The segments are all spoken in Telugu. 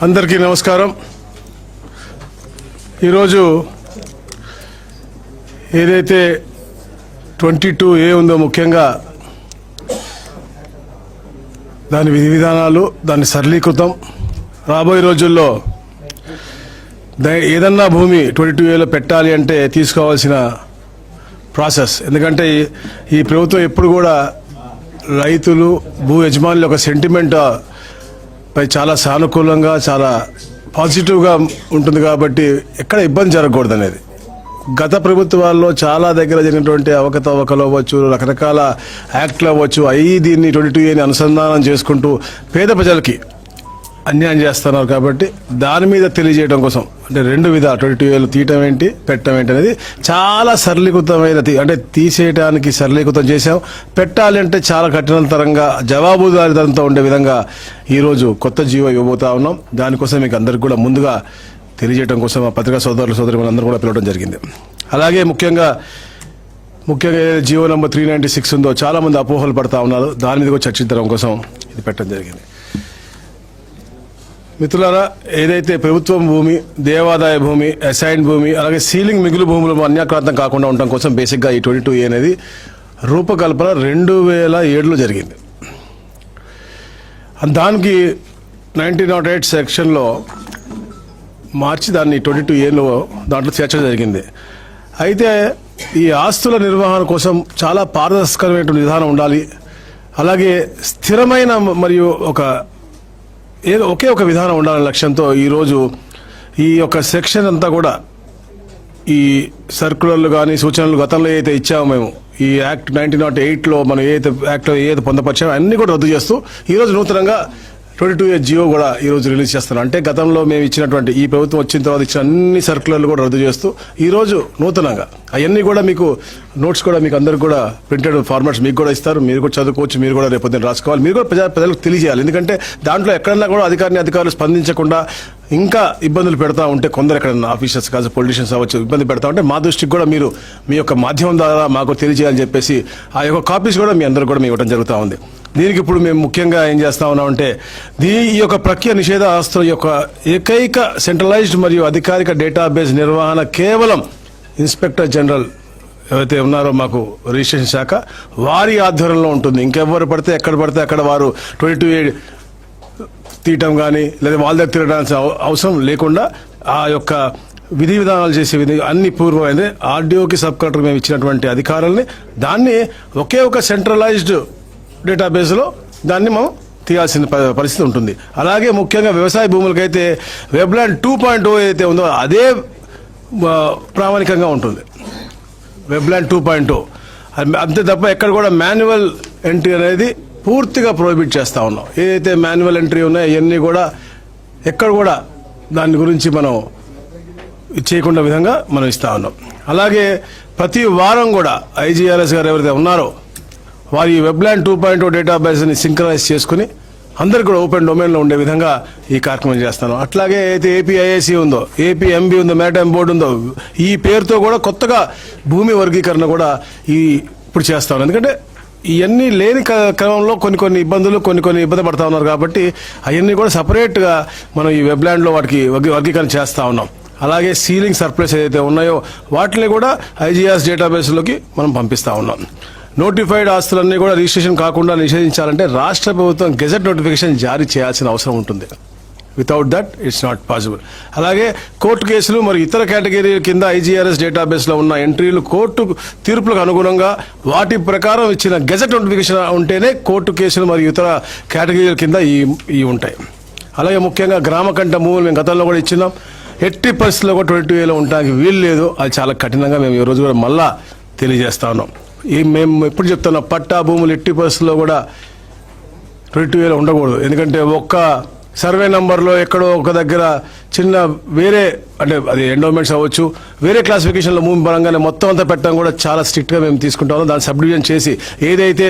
అందరికీ నమస్కారం. ఈరోజు ఏదైతే 22A ఉందో ముఖ్యంగా దాని విధి విధానాలు దాన్ని సరళీకృతం రాబోయే రోజుల్లో ఏదన్నా భూమి 22Aలో పెట్టాలి అంటే తీసుకోవాల్సిన ప్రాసెస్. ఎందుకంటే ఈ ప్రభుత్వం ఎప్పుడు కూడా రైతులు భూ యజమానుల యొక్క సెంటిమెంట్ పై చాలా సానుకూలంగా చాలా పాజిటివ్గా ఉంటుంది కాబట్టి ఎక్కడ ఇబ్బంది జరగకూడదు అనేది. గత ప్రభుత్వాల్లో చాలా దగ్గర జరిగినటువంటి అవకతవకలు అవ్వచ్చు, రకరకాల యాక్ట్లు అవ్వచ్చు, అవి దీన్ని 22Aని అనుసంధానం చేసుకుంటూ పేద ప్రజలకి అన్యాయం చేస్తున్నారు. కాబట్టి దాని మీద తెలియజేయడం కోసం అంటే రెండు విధాలు 22Aలు తీయటం ఏంటి పెట్టడం ఏంటి అనేది చాలా సరళీకృతమైన అంటే తీసేయడానికి సరళీకృతం చేశాం. పెట్టాలి అంటే చాలా కఠినతరంగా జవాబుదారీతనంతో ఉండే విధంగా ఈరోజు కొత్త జీవో ఇవ్వబోతా ఉన్నాం. దానికోసం మీకు అందరికి కూడా ముందుగా తెలియజేయడం కోసం మా పత్రికా సోదరులు అందరూ కూడా పిలవడం జరిగింది. అలాగే ముఖ్యంగా జీవో నెంబర్ 396 ఉందో చాలా మంది అపోహలు పడతా ఉన్నారు. దాని మీద కూడా చర్చించడం కోసం ఇది పెట్టడం జరిగింది. మిత్రులారా, ఏదైతే ప్రభుత్వం భూమి, దేవాదాయ భూమి, అసైన్ భూమి, అలాగే సీలింగ్ మిగులు భూములు అన్యాక్రాంతం కాకుండా ఉండటం కోసం బేసిక్గా ఈ 22A అనేది రూపకల్పన 2007లో జరిగింది. దానికి 1908 సెక్షన్లో మార్చి దాన్ని 22Aలో దాంట్లో చేర్చడం జరిగింది. అయితే ఈ ఆస్తుల నిర్వహణ కోసం చాలా పారదర్శకమైన విధానం ఉండాలి. అలాగే స్థిరమైన మరియు ఒకే ఒక విధానం ఉండాలనే లక్ష్యంతో ఈరోజు ఈ యొక్క సెక్షన్ అంతా కూడా ఈ సర్కులర్లు కానీ సూచనలు గతంలో ఏదైతే ఇచ్చామో మేము ఈ యాక్ట్ 1908లో మనం ఏదైతే పొందపరిచామో అన్ని కూడా రద్దు చేస్తూ ఈరోజు నూతనంగా 22A జియో కూడా ఈరోజు రిలీజ్ చేస్తున్నాం. అంటే గతంలో మేము ఇచ్చినటువంటి ఈ ప్రభుత్వం వచ్చిన తర్వాత ఇచ్చిన అన్ని సర్కులర్లు కూడా రద్దు చేస్తూ ఈరోజు నూతనంగా అవన్నీ కూడా మీకు నోట్స్ కూడా మీకు అందరికి కూడా ప్రింటెడ్ ఫార్మాట్స్ మీకు కూడా ఇస్తారు. మీరు కూడా చదువుకోవచ్చు, మీరు కూడా రేపొద్దున రాసుకోవాలి, మీరు కూడా ప్రజలకు తెలియజేయాలి. ఎందుకంటే దాంట్లో ఎక్కడన్నా కూడా అధికారులు స్పందించకుండా ఇంకా ఇబ్బందులు పెడతా ఉంటే కొందరు ఎక్కడన్నా ఆఫీసర్స్ కాదు పొలిటీషియన్స్ అవ్వచ్చు ఇబ్బంది పెడతా ఉంటే మా దృష్టికి కూడా మీరు మీ యొక్క మాధ్యమం ద్వారా మాకు తెలియజేయాలని చెప్పేసి ఆ యొక్క కాపీస్ కూడా మీ అందరూ కూడా మేము ఇవ్వడం జరుగుతూ ఉంది. దీనికి ఇప్పుడు మేము ముఖ్యంగా ఏం చేస్తా ఉన్నామంటే ఈ యొక్క ప్రక్రియ నిషేధ ఆస్తుల యొక్క ఏకైక సెంట్రలైజ్డ్ మరియు అధికారిక డేటాబేస్ నిర్వహణ కేవలం ఇన్స్పెక్టర్ జనరల్ ఎవరైతే ఉన్నారో మాకు రిజిస్ట్రేషన్ శాఖ వారి ఆధ్వర్యంలో ఉంటుంది. ఇంకెవ్వరు పడితే అక్కడ వారు 22A తీయటం కానీ లేదా వాళ్ళ దగ్గర తిరగడానికి అవసరం లేకుండా ఆ యొక్క విధి విధానాలు చేసే అన్ని పూర్వమైంది ఆర్డీఓకి సబ్ కలెక్టర్ మేము ఇచ్చినటువంటి అధికారాలని దాన్ని ఒకే ఒక సెంట్రలైజ్డ్ డేటాబేస్లో దాన్ని మనం తీయాల్సిన పరిస్థితి ఉంటుంది. అలాగే ముఖ్యంగా వ్యవసాయ భూములకైతే వెబ్లాండ్ 2.0 ఏదైతే ఉందో అదే ప్రామాణికంగా ఉంటుంది. వెబ్లాండ్ 2.0 అంతే తప్ప ఎక్కడ కూడా మాన్యువల్ ఎంట్రీ అనేది పూర్తిగా ప్రొహిబిట్ చేస్తూ ఉన్నాం. ఏదైతే మాన్యువల్ ఎంట్రీ ఉన్నాయో అవన్నీ కూడా ఎక్కడ కూడా దాని గురించి మనం చేయకుండా విధంగా మనం ఇస్తూ ఉన్నాం. అలాగే ప్రతి వారం కూడా IGRS గారు ఎవరైతే ఉన్నారో వారి వెబ్లాండ్ 2.0 డేటాబేస్ని సింక్రనైజ్ చేసుకుని అందరికి కూడా ఓపెన్ డొమైన్లో ఉండే విధంగా ఈ కార్యక్రమం చేస్తాను. అట్లాగే అయితే APIAC ఉందో, APMB ఉందో, మ్యారిటైమ్ బోర్డు ఉందో ఈ పేరుతో కూడా కొత్తగా భూమి వర్గీకరణ కూడా ఇప్పుడు చేస్తాను. ఎందుకంటే ఇవన్నీ లేని క్రమంలో కొన్ని ఇబ్బందులు కొన్ని ఇబ్బంది పడతా ఉన్నారు కాబట్టి అవన్నీ కూడా సపరేట్గా మనం ఈ వెబ్లాండ్లో వాటికి వర్గీకరణ చేస్తూ ఉన్నాం. అలాగే సీలింగ్ సర్ప్లస్ ఏదైతే ఉన్నాయో వాటిని కూడా IGRS డేటాబేస్లోకి మనం పంపిస్తూ ఉన్నాం. నోటిఫైడ్ ఆస్తులన్నీ కూడా రిజిస్ట్రేషన్ కాకుండా నిషేధించాలంటే రాష్ట్ర ప్రభుత్వం గెజెట్ నోటిఫికేషన్ జారీ చేయాల్సిన అవసరం ఉంటుంది. Without that it's not possible. అలాగే కోర్టు కేసులు మరియు ఇతర కేటగిరీ కింద IGRS డేటాబేస్లో ఉన్న ఎంట్రీలు కోర్టు తీర్పులకు అనుగుణంగా వాటి ప్రకారం ఇచ్చిన గెజెట్ నోటిఫికేషన్ ఉంటేనే కోర్టు కేసులు మరియు ఇతర కేటగిరీల కింద ఈ ఉంటాయి. అలాగే ముఖ్యంగా గ్రామకంఠ భూములు మేము గతంలో కూడా ఇచ్చినాం. ఎట్టి పరిస్థితుల్లో కూడా 22Aలో ఉండడానికి వీలు లేదు. అది చాలా కఠినంగా మేము ఈ రోజు కూడా మళ్ళా తెలియజేస్తా ఉన్నాం. మేము ఎప్పుడు చెప్తున్నాం పట్టా భూములు ఎట్టి పరిస్థితుల్లో కూడా 22Aలో ఉండకూడదు. ఎందుకంటే ఒక్క సర్వే నంబర్లో ఎక్కడో ఒక దగ్గర చిన్న వేరే అంటే అది ఎండోమెంట్స్ అవ్వచ్చు వేరే క్లాసిఫికేషన్లో భూమి పరంగానే మొత్తం అంతా పెట్టడం కూడా చాలా స్ట్రిక్ట్గా మేము తీసుకుంటాము. దాన్ని సబ్ డివిజన్ చేసి ఏదైతే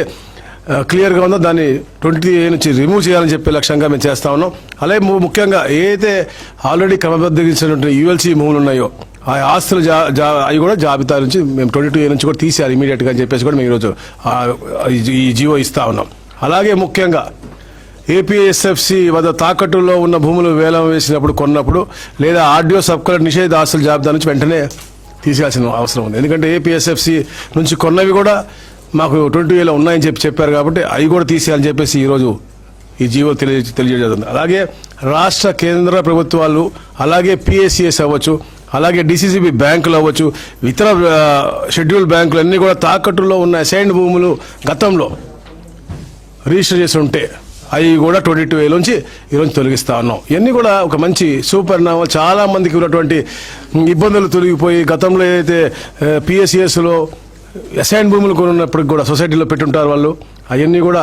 క్లియర్గా ఉందో దాన్ని 20A నుంచి రిమూవ్ చేయాలని చెప్పే లక్ష్యంగా మేము చేస్తా ఉన్నాం. అలాగే ముఖ్యంగా ఏదైతే ఆల్రెడీ క్రమబద్ధీకరించినటువంటి ULC భూములు ఉన్నాయో ఆ ఆస్తులు అవి కూడా జాబితా నుంచి మేము 22A నుంచి కూడా తీసేయాలి ఇమీడియట్గా అని చెప్పేసి కూడా మేము ఈరోజు ఈ జీవో ఇస్తా ఉన్నాం. అలాగే ముఖ్యంగా ఏపీఎస్ఎఫ్సి వద్ద తాకట్టులో ఉన్న భూములు వేలం వేసినప్పుడు కొన్నప్పుడు లేదా ఆర్డీఓ సబ్ కలెక్టర్ నిషేధ ఆస్తుల జాబితా నుంచి వెంటనే తీసేయాల్సిన అవసరం ఉంది. ఎందుకంటే ఏపీఎస్ఎఫ్సి నుంచి కొన్నవి కూడా మాకు 22 ఉన్నాయని చెప్పారు కాబట్టి అవి కూడా తీసేయాలని చెప్పేసి ఈరోజు ఈ జీవో తెలియజేస్తుంది. అలాగే రాష్ట్ర కేంద్ర ప్రభుత్వాలు అలాగే పిఎస్సిఎస్ అవ్వచ్చు, అలాగే డిసిసిబి బ్యాంకులు అవ్వచ్చు, ఇతర షెడ్యూల్డ్ బ్యాంకులు అన్నీ కూడా తాకట్టులో ఉన్న అసైన్డ్ భూములు గతంలో రిజిస్టర్ చేసి ఉంటే అవి కూడా 22A నుంచి ఈరోజు తొలగిస్తా ఉన్నాం. ఇవన్నీ కూడా ఒక మంచి సూపరిణామం. చాలా మందికి ఉన్నటువంటి ఇబ్బందులు తొలగిపోయి గతంలో ఏదైతే పిఎస్సిఎస్లో అసైన్ భూములు కొనున్నప్పటికి కూడా సొసైటీలో పెట్టుంటారు వాళ్ళు, అవన్నీ కూడా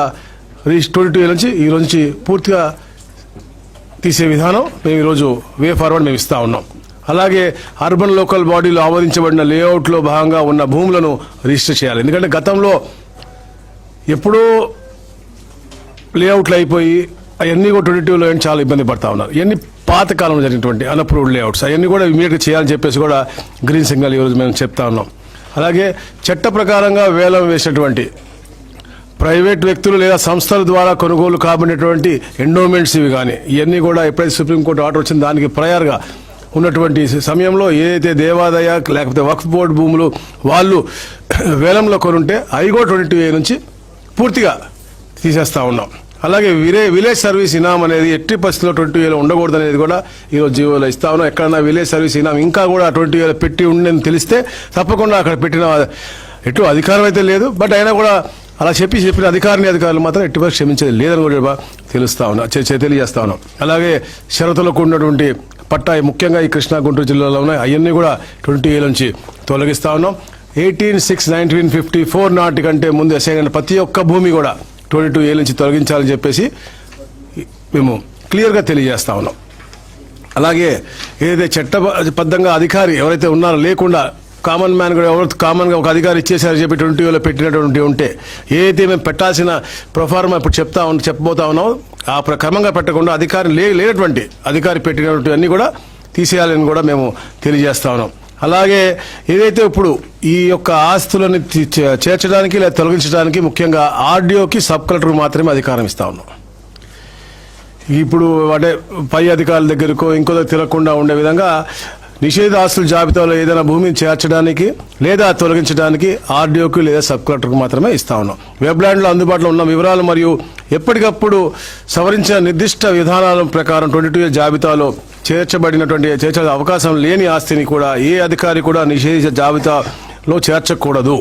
22A నుంచి ఈ రోజు నుంచి పూర్తిగా తీసే విధానం మేము ఈరోజు వే ఫార్వర్డ్ మేము ఇస్తా ఉన్నాం. అలాగే అర్బన్ లోకల్ బాడీలో ఆమోదించబడిన లేఅవుట్లో భాగంగా ఉన్న భూములను రిజిస్టర్ చేయాలి. ఎందుకంటే గతంలో ఎప్పుడూ లేఅవుట్లు అయిపోయి అవన్నీ కూడా 22లో చాలా ఇబ్బంది పడతా ఉన్నారు. ఇవన్నీ పాతకాలంలో జరిగినటువంటి అన్అప్రూవ్డ్ లేఅవుట్స్ అవన్నీ కూడా ఇమీడియట్గా చేయాలని చెప్పేసి కూడా గ్రీన్ సిగ్నల్ ఈరోజు మేము చెప్తా ఉన్నాం. అలాగే చట్ట ప్రకారంగా వేలం వేసినటువంటి ప్రైవేట్ వ్యక్తులు లేదా సంస్థల ద్వారా కొనుగోలు కాబడినటువంటి ఎండోమెంట్స్ ఇవి కానీ ఇవన్నీ కూడా ఎప్పుడైతే సుప్రీంకోర్టు ఆర్డర్ వచ్చిందో దానికి ప్రయర్గా ఉన్నటువంటి సమయంలో ఏదైతే దేవాదాయ లేకపోతే వక్ఫ్ బోర్డు భూములు వాళ్ళు వేలంలో కొనుంటే అవి కూడా 22A నుంచి పూర్తిగా తీసేస్తా ఉన్నాం. అలాగే విలేజ్ సర్వీస్ ఇనాం అనేది ఎట్టి పరిస్థితుల్లో 22Aలో ఉండకూడదు అనేది కూడా ఈరోజు జీవోలో ఇస్తా ఉన్నాం. ఎక్కడన్నా విలేజ్ సర్వీస్ ఇనాం ఇంకా కూడా 22Aలో పెట్టి ఉండని తెలిస్తే తప్పకుండా అక్కడ పెట్టిన ఎటు అధికారం అయితే లేదు, బట్ అయినా కూడా అలా చెప్పిన అధికారులు మాత్రం ఎట్టి పరిస్థితి క్షమించేది లేదని కూడా తెలియజేస్తా ఉన్నాం. అలాగే షరతులకు ఉన్నటువంటి పట్టాయి ముఖ్యంగా ఈ కృష్ణా గుంటూరు జిల్లాలో ఉన్నాయి, అవన్నీ కూడా 22A నుంచి తొలగిస్తా ఉన్నాం. 18/6/1954 నాటి కంటే ముందు అసైన్ అయిన ప్రతి ఒక్క భూమి కూడా 22A నుంచి తొలగించాలని చెప్పేసి మేము క్లియర్గా తెలియజేస్తా ఉన్నాం. అలాగే ఏదైతే చట్టబద్ధంగా అధికారి ఎవరైతే ఉన్నారో లేకుండా కామన్ మ్యాన్ కూడా ఎవరు కామన్గా ఒక అధికారి ఇచ్చేసారని చెప్పి 22Aలో పెట్టినటువంటి ఉంటే ఏదైతే మేము పెట్టాల్సిన ప్రొఫార్మా ఇప్పుడు చెప్పబోతా ఉన్నాం ఆ క్రమంగా పెట్టకుండా అధికారి లేనటువంటి అధికారి పెట్టినటువంటి అన్నీ కూడా తీసేయాలని కూడా మేము తెలియజేస్తా ఉన్నాం. అలాగే ఏదైతే ఇప్పుడు ఈ యొక్క ఆస్తులను చేర్చడానికి లేదా తొలగించడానికి ముఖ్యంగా ఆర్డీఓకి సబ్ కలెక్టర్ మాత్రమే అధికారం ఇస్తా ఉన్నాం. ఇప్పుడు అంటే పై అధికారుల దగ్గరకో ఇంకో తిరగకుండా ఉండే విధంగా నిషేధ ఆస్తుల జాబితాలో ఏదైనా భూమిని చేర్చడానికి లేదా తొలగించడానికి ఆర్డీఓకి లేదా సబ్ కలెక్టర్కి మాత్రమే ఇస్తా ఉన్నాం. వెబ్లాండ్లో అందుబాటులో ఉన్న వివరాలు మరియు ఎప్పటికప్పుడు సవరించిన నిర్దిష్ట విధానాల ప్రకారం 22A జాబితాలో చేర్చే అవకాశం లేని ఆస్తిని కూడా ఏ అధికారి కూడా నిషేధించే జాబితాలో చేర్చకూడదు.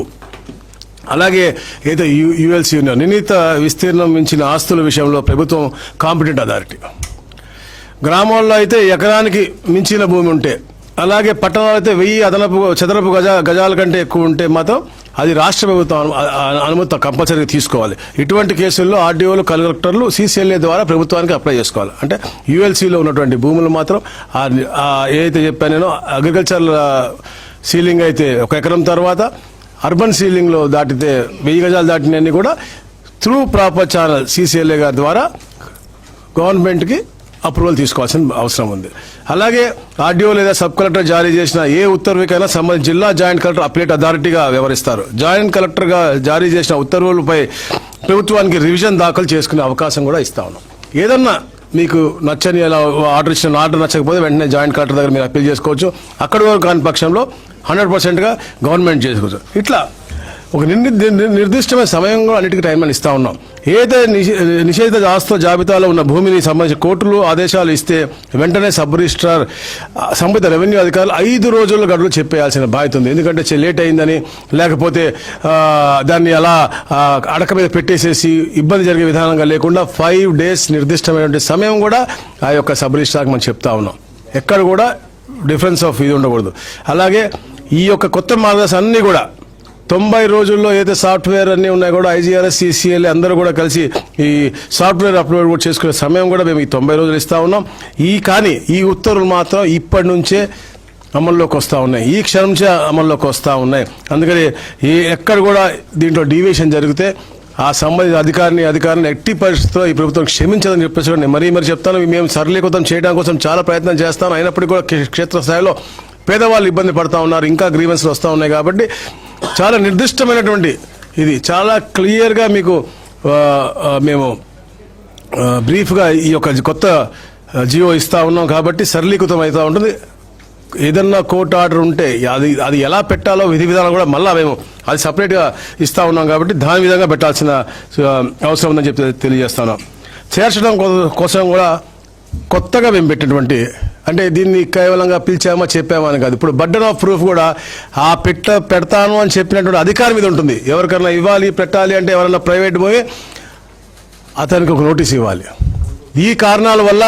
అలాగే ఏదైతే యుఎల్సీ నిర్ణీత విస్తీర్ణం మించిన ఆస్తుల విషయంలో ప్రభుత్వం కాంపిటెంట్ అథారిటీ, గ్రామాల్లో అయితే ఎకరానికి మించిన భూమి ఉంటే, అలాగే పట్టణాలు అయితే 1000 అదనపు చదరపు గజాల కంటే ఎక్కువ ఉంటే మాత్రం అది రాష్ట్ర ప్రభుత్వం అనుమతి కంపల్సరీగా తీసుకోవాలి. ఇటువంటి కేసుల్లో ఆర్డీఓలు కలెక్టర్లు CCLA ద్వారా ప్రభుత్వానికి అప్లై చేసుకోవాలి. అంటే యుఎల్సీలో ఉన్నటువంటి భూములు మాత్రం ఏదైతే చెప్పాను నేను అగ్రికల్చర్ సీలింగ్ అయితే 1 ఎకరం తర్వాత అర్బన్ సీలింగ్లో దాటితే 1000 గజాలు దాటినన్ని కూడా త్రూ ప్రాపర్ ఛానల్ CCLA గారి ద్వారా గవర్నమెంట్కి అప్రూవల్ తీసుకోవాల్సిన అవసరం ఉంది. అలాగే ఆర్డీఓ లేదా సబ్ కలెక్టర్ జారీ చేసిన ఏ ఉత్తర్వుకైనా సంబంధించి జిల్లా జాయింట్ కలెక్టర్ అప్లేట్ అథారిటీగా వ్యవహరిస్తారు. జాయింట్ కలెక్టర్గా జారీ చేసిన ఉత్తర్వులపై ప్రభుత్వానికి రివిజన్ దాఖలు చేసుకునే అవకాశం కూడా ఇస్తా ఉన్నాం. ఏదన్నా మీకు నచ్చని అలా ఆర్డర్ ఇచ్చిన ఆర్డర్ నచ్చకపోతే వెంటనే జాయింట్ కలెక్టర్ దగ్గర మీరు అప్పీల్ చేసుకోవచ్చు. అక్కడి వరకు కాని పక్షంలో 100%గా గవర్నమెంట్ చేసుకోవచ్చు. ఇట్లా ఒక నిర్దిష్టమైన సమయం కూడా అన్నిటికీ టైం అని ఇస్తా ఉన్నాం. ఏదైతే నిషేధిత ఆస్తుల జాబితాలో ఉన్న భూమిని సంబంధించి కోర్టులు ఆదేశాలు ఇస్తే వెంటనే సబ్ రిజిస్ట్రార్ సంబంధిత రెవెన్యూ అధికారులు 5 రోజుల గడువు చెప్పేయాల్సిన బాధ్యత ఉంది. ఎందుకంటే లేట్ అయిందని లేకపోతే దాన్ని అలా అడక మీద పెట్టేసేసి ఇబ్బంది జరిగే విధానంగా లేకుండా 5 days నిర్దిష్టమైనటువంటి సమయం కూడా ఆ యొక్క సబ్ రిజిస్ట్రార్కి మనం చెప్తా ఉన్నాం. ఎక్కడ కూడా డిఫరెన్స్ ఆఫ్ ఇది ఉండకూడదు. అలాగే ఈ యొక్క కొత్త మార్గదర్శకాలు అన్నీ కూడా 90 రోజుల్లో ఏదైతే సాఫ్ట్వేర్ అన్నీ ఉన్నాయి కూడా IGRS CCLA అందరూ కూడా కలిసి ఈ సాఫ్ట్వేర్ అప్లోడ్ కూడా చేసుకునే సమయం కూడా మేము ఈ 90 రోజులు ఇస్తా ఉన్నాం. కానీ ఈ ఉత్తర్వులు మాత్రం ఇప్పటి నుంచే అమల్లోకి వస్తూ ఉన్నాయి, ఈ క్షణం నుంచే అమల్లోకి వస్తూ ఉన్నాయి. అందుకని ఎక్కడ కూడా దీంట్లో డీవియేషన్ జరిగితే ఆ సంబంధిత అధికారిని ఎట్టి పరిస్థితుల్లో ఈ ప్రభుత్వం క్షమించదని చెప్పేసి నేను మరీ చెప్తాను. మేము సరళీకృతం చేయడం కోసం చాలా ప్రయత్నం చేస్తాను. అయినప్పటికీ కూడా క్షేత్రస్థాయిలో పేదవాళ్ళు ఇబ్బంది పడతా ఉన్నారు, ఇంకా గ్రీవెన్స్లు వస్తూ ఉన్నాయి. కాబట్టి చాలా నిర్దిష్టమైనటువంటి ఇది చాలా క్లియర్గా మీకు మేము బ్రీఫ్గా ఈ యొక్క కొత్త జియో ఇస్తా ఉన్నాం కాబట్టి సరళీకృతం అవుతూ ఉంటుంది. ఏదన్నా కోర్టు ఆర్డర్ ఉంటే అది ఎలా పెట్టాలో విధి విధానం కూడా మళ్ళీ మేము అది సపరేట్గా ఇస్తా ఉన్నాం కాబట్టి దాని విధంగా పెట్టాల్సిన అవసరం ఉందని చెప్పి తెలియజేస్తున్నాం. చేర్చడం కోసం కూడా కొత్తగా మేము పెట్టినటువంటి, అంటే దీన్ని కేవలంగా పిలిచామా చెప్పామా అని కాదు, ఇప్పుడు బర్డెన్ ఆఫ్ ప్రూఫ్ కూడా ఆ పెడతాను అని చెప్పినటువంటి అధికారి మీద ఉంటుంది. ఎవరికైనా ఇవ్వాలి పెట్టాలి అంటే ఎవరైనా ప్రైవేట్ పోయి అతనికి ఒక నోటీస్ ఇవ్వాలి. ఈ కారణాల వల్ల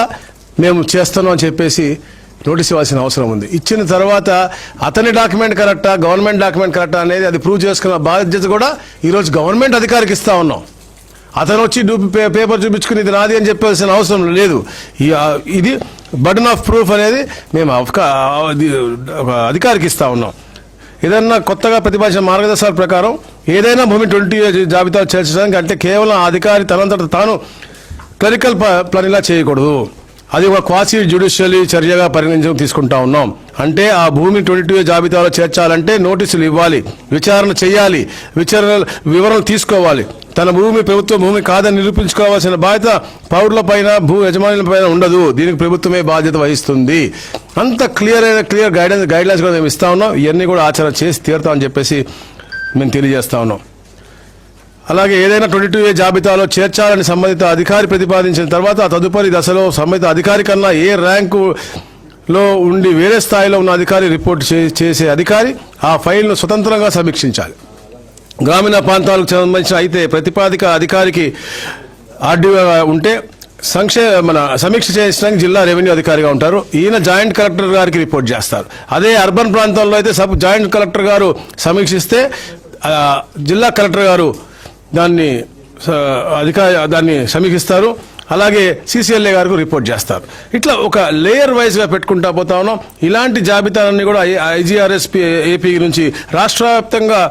మేము చేస్తున్నాం అని చెప్పేసి నోటీస్ ఇవ్వాల్సిన అవసరం ఉంది. ఇచ్చిన తర్వాత అతని డాక్యుమెంట్ కరెక్టా, గవర్నమెంట్ డాక్యుమెంట్ కరెక్టా అనేది అది ప్రూవ్ చేసుకున్న బాధ్యత కూడా ఈరోజు గవర్నమెంట్ అధికారికి ఇస్తా ఉన్నాం. అతను వచ్చి పేపర్ చూపించుకుని ఇది నాది అని చెప్పాల్సిన అవసరం లేదు. ఇది బర్డెన్ ఆఫ్ ప్రూఫ్ అనేది మేము అధికారికి ఇస్తా ఉన్నాం. ఏదన్నా కొత్తగా ప్రతిపాదించిన మార్గదర్శకాల ప్రకారం ఏదైనా భూమి 20 జాబితాలు చేర్చడానికి అంటే కేవలం ఆ అధికారి తనంతట తాను క్లరికల్ పనిలా చేయకూడదు. అది ఒక క్వాసీ జ్యుడిషియల్ చర్యగా పరిగణించడం తీసుకుంటా ఉన్నాం. అంటే ఆ భూమి 22 జాబితాలో చేర్చాలంటే నోటీసులు ఇవ్వాలి, విచారణ చేయాలి, వివరణ తీసుకోవాలి. తన భూమి ప్రభుత్వ భూమి కాదని నిరూపించుకోవాల్సిన బాధ్యత పౌరులపైన భూ యజమానులపైన ఉండదు. దీనికి ప్రభుత్వమే బాధ్యత వహిస్తుంది. అంత క్లియర్ గైడ్లైన్స్ కూడా మేము ఇస్తా ఉన్నాం. ఇవన్నీ కూడా ఆచరణ చేసి తీరుతామని చెప్పేసి మేము తెలియజేస్తా ఉన్నాం. అలాగే ఏదైనా 22A జాబితాలో చేర్చాలని సంబంధిత అధికారి ప్రతిపాదించిన తర్వాత తదుపరి దశలో సంబంధిత అధికారి కన్నా ఏ ర్యాంకులో ఉండి వేరే స్థాయిలో ఉన్న అధికారి రిపోర్ట్ చేసే అధికారి ఆ ఫైల్ను స్వతంత్రంగా సమీక్షించాలి. గ్రామీణ ప్రాంతాలకు సంబంధించిన అయితే ప్రతిపాదిక అధికారికి ఆర్డీఓ ఉంటే సమీక్ష చేయించడానికి జిల్లా రెవెన్యూ అధికారిగా ఉంటారు. ఈయన జాయింట్ కలెక్టర్ గారికి రిపోర్ట్ చేస్తారు. అదే అర్బన్ ప్రాంతాల్లో అయితే జాయింట్ కలెక్టర్ గారు సమీక్షిస్తే జిల్లా కలెక్టర్ గారు దాన్ని సమీక్షిస్తారు. అలాగే CCLA గారికి రిపోర్ట్ చేస్తారు. ఇట్లా ఒక లేయర్ వైజ్గా పెట్టుకుంటా పోతా ఉన్నాం. ఇలాంటి జాబితాలన్నీ కూడా IGRS AP నుంచి రాష్ట్ర వ్యాప్తంగా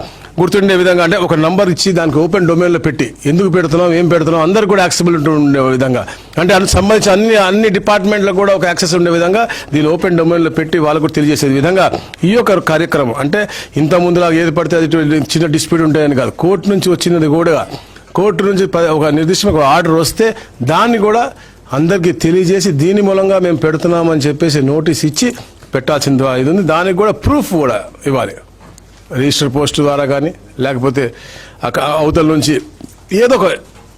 గుర్తుండే విధంగా, అంటే ఒక నంబర్ ఇచ్చి దానికి ఓపెన్ డొమైన్లో పెట్టి ఎందుకు పెడుతున్నాం, ఏం పెడుతున్నాం అందరు కూడా యాక్సెసిబిలిటీ ఉండే విధంగా, అంటే సంబంధించి అన్ని డిపార్ట్మెంట్లకు కూడా ఒక యాక్సెస్ ఉండే విధంగా దీన్ని ఓపెన్ డొమైన్లో పెట్టి వాళ్ళకు కూడా తెలియజేసే విధంగా ఈ యొక్క కార్యక్రమం, అంటే ఇంత ముందులా ఏది పడితే అది చిన్న డిస్ప్యూట్ ఉంటాయని కాదు, కోర్టు నుంచి వచ్చినది కూడా, కోర్టు నుంచి ఒక నిర్దిష్టమైన ఆర్డర్ వస్తే దాన్ని కూడా అందరికీ తెలియజేసి దీని మూలంగా మేము పెడుతున్నామని చెప్పేసి నోటీస్ ఇచ్చి పెట్టాల్సిన ఇది ఉంది. దానికి కూడా ప్రూఫ్ కూడా ఇవ్వాలి. రిజిస్టర్ పోస్ట్ ద్వారా కానీ లేకపోతే అవతల నుంచి ఏదో ఒక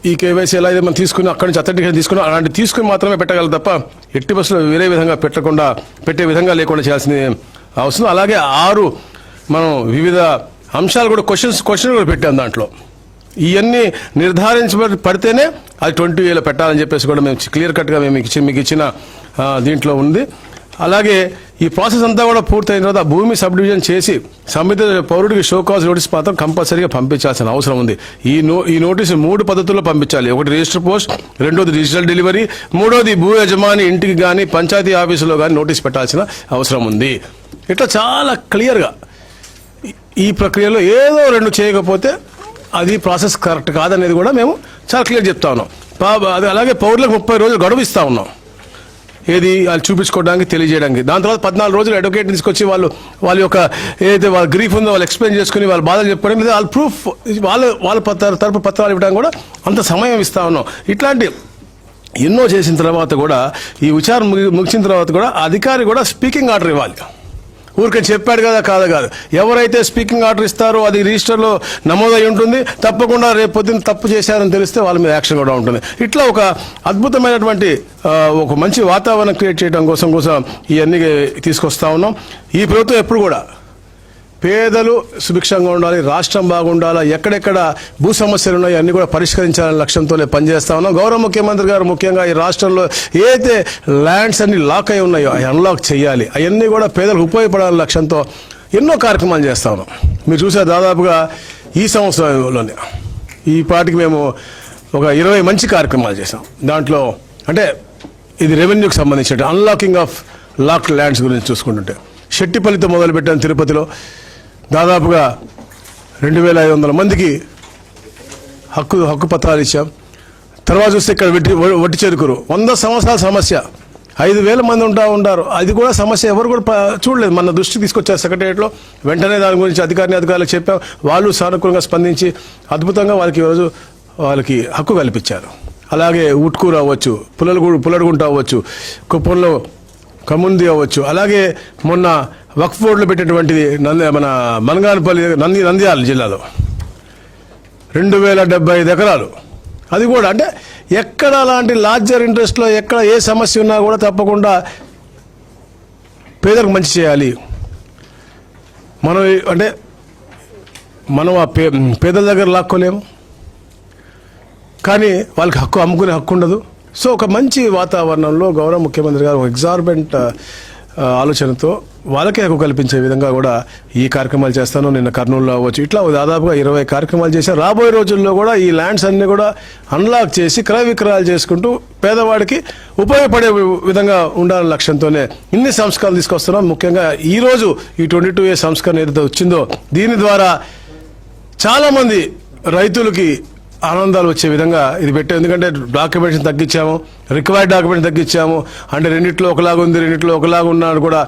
ఈ KYC ఎలా అయితే మనం తీసుకుని అక్కడి నుంచి అథెంటికేషన్ తీసుకుని అలాంటి తీసుకుని మాత్రమే పెట్టగలరు తప్ప ఎట్టి బస్సులో వేరే విధంగా పెట్టే విధంగా లేకుండా చేయాల్సిన అవసరం. అలాగే 6 మనం వివిధ అంశాలు కూడా క్వశ్చన్ కూడా పెట్టాం. దాంట్లో ఇవన్నీ నిర్ధారించబడితేనే అది 20Aలో పెట్టాలని చెప్పేసి కూడా మేము క్లియర్ కట్గా మేము మీకు ఇచ్చిన దీంట్లో ఉంది. అలాగే ఈ ప్రాసెస్ అంతా కూడా పూర్తయిన తర్వాత భూమి సబ్ డివిజన్ చేసి సంబంధిత పౌరుడికి షో కాజ్ నోటీస్ మాత్రం కంపల్సరీగా పంపించాల్సిన అవసరం ఉంది. ఈ నోటీసు 3 పద్ధతుల్లో పంపించాలి. ఒకటి రిజిస్టర్ పోస్ట్, రెండోది డిజిటల్ డెలివరీ, మూడోది భూ యజమాని ఇంటికి కానీ పంచాయతీ ఆఫీసులో కానీ నోటీస్ పెట్టాల్సిన అవసరం ఉంది. ఇట్లా చాలా క్లియర్గా ఈ ప్రక్రియలో ఏదో 2 చేయకపోతే అది ప్రాసెస్ కరెక్ట్ కాదనేది కూడా మేము చాలా క్లియర్ చెప్తా ఉన్నాం. అలాగే పౌరులకు 30 రోజులు గడువు ఇస్తా ఉన్నాం. ఏది వాళ్ళు చూపించుకోవడానికి తెలియజేయడానికి. దాని తర్వాత 14 రోజులు అడ్వకేట్ తీసుకొచ్చి వాళ్ళ యొక్క ఏదైతే వాళ్ళ గ్రీఫ్ ఉందో వాళ్ళు ఎక్స్ప్లెయిన్ చేసుకుని వాళ్ళ బాధలు చెప్పుకోవడం లేదా వాళ్ళ ప్రూఫ్ వాళ్ళ తరపు పత్రాలు ఇవ్వడానికి కూడా అంత సమయం ఇస్తా ఉన్నాం. ఇట్లాంటి ఎన్నో చేసిన తర్వాత కూడా ఈ విచారణ ముగిసిన తర్వాత కూడా అధికారి కూడా స్పీకింగ్ ఆర్డర్ ఇవ్వాలి. ఊరికే చెప్పాడు కదా కాదు. ఎవరైతే స్పీకింగ్ ఆర్డర్ ఇస్తారో అది రిజిస్టర్లో నమోదై ఉంటుంది. తప్పకుండా రేపు పొద్దున్న తప్పు చేశారని తెలిస్తే వాళ్ళ మీద యాక్షన్ కూడా ఉంటుంది. ఇట్లా ఒక అద్భుతమైనటువంటి ఒక మంచి వాతావరణం క్రియేట్ చేయడం కోసం ఇవన్నీ తీసుకొస్తా ఉన్నాం. ఈ ప్రభుత్వం ఎప్పుడు కూడా పేదలు సుభిక్షంగా ఉండాలి, రాష్ట్రం బాగుండాలి, ఎక్కడెక్కడ భూ సమస్యలు ఉన్నాయో అన్ని కూడా పరిష్కరించాలనే లక్ష్యంతో పనిచేస్తా ఉన్నాం. గౌరవ ముఖ్యమంత్రి గారు ముఖ్యంగా ఈ రాష్ట్రంలో ఏదైతే ల్యాండ్స్ అన్ని లాక్ అయి ఉన్నాయో అవి అన్లాక్ చేయాలి, అవన్నీ కూడా పేదలకు ఉపయోగపడాలనే లక్ష్యంతో ఎన్నో కార్యక్రమాలు చేస్తా ఉన్నాం. మీరు చూసారు దాదాపుగా ఈ సంవత్సరంలోనే ఈ పాటికి మేము ఒక 20 మంచి కార్యక్రమాలు చేసాం. దాంట్లో అంటే ఇది రెవెన్యూకి సంబంధించిన అన్లాకింగ్ ఆఫ్ లాక్డ్ ల్యాండ్స్ గురించి చూసుకుంటుంటే శెట్టిపల్లితో మొదలుపెట్టాను. తిరుపతిలో దాదాపుగా 2500 మందికి హక్కు పత్రాలు ఇచ్చాం. తర్వాత చూస్తే ఇక్కడ వట్టి చెరుకురు 100 సంవత్సరాల సమస్య, 5000 మంది ఉంటారు. అది కూడా సమస్య ఎవరు కూడా చూడలేదు. మన దృష్టికి తీసుకొచ్చారు సెక్రటరియట్లో. వెంటనే దాని గురించి అధికారులకు చెప్పాం. వాళ్ళు సానుకూలంగా స్పందించి అద్భుతంగా వాళ్ళకి ఈరోజు హక్కు కల్పించారు. అలాగే ఉట్కూరు అవ్వచ్చు, పుల్లడుగుంట అవ్వచ్చు, కుప్పంలో కముంది అవ్వచ్చు, అలాగే మొన్న వక్ఫ్ బోర్డులో పెట్టినటువంటిది మన మనగానపల్లి నంద్యాల జిల్లాలో 2075 ఎకరాలు. అది కూడా అంటే ఎక్కడ అలాంటి లార్జర్ ఇంట్రెస్ట్లో ఎక్కడ ఏ సమస్య ఉన్నా కూడా తప్పకుండా పేదలకు మంచి చేయాలి. మనం అంటే మనం ఆ పేదల దగ్గర లాక్కోలేము, కానీ వాళ్ళకి అమ్ముకునే హక్కు ఉండదు. సో ఒక మంచి వాతావరణంలో గౌరవ ముఖ్యమంత్రి గారు ఎగ్జార్బెంట్ ఆలోచనతో వాళ్ళకే హక్కు కల్పించే విధంగా కూడా ఈ కార్యక్రమాలు చేస్తాను. నిన్న కర్నూలులో అవ్వచ్చు, ఇట్లా దాదాపుగా 20 కార్యక్రమాలు చేశారు. రాబోయే రోజుల్లో కూడా ఈ ల్యాండ్స్ అన్ని కూడా అన్లాక్ చేసి క్రయ విక్రయాలు చేసుకుంటూ పేదవాడికి ఉపయోగపడే విధంగా ఉండాలనే లక్ష్యంతోనే ఇన్ని సంస్కరణలు తీసుకొస్తున్నాం. ముఖ్యంగా ఈరోజు ఈ 22A సంస్కరణ ఏదైతే వచ్చిందో దీని ద్వారా చాలామంది రైతులకి ఆనందాలు వచ్చే విధంగా ఇది పెట్టాం. ఎందుకంటే డాక్యుమెంట్స్ తగ్గించాము, రిక్వైర్డ్ డాక్యుమెంట్స్ తగ్గించాము. అంటే రెండిట్లో ఒకలాగా ఉంది, రెండిట్లో ఒకలాగా ఉన్నాడు కూడా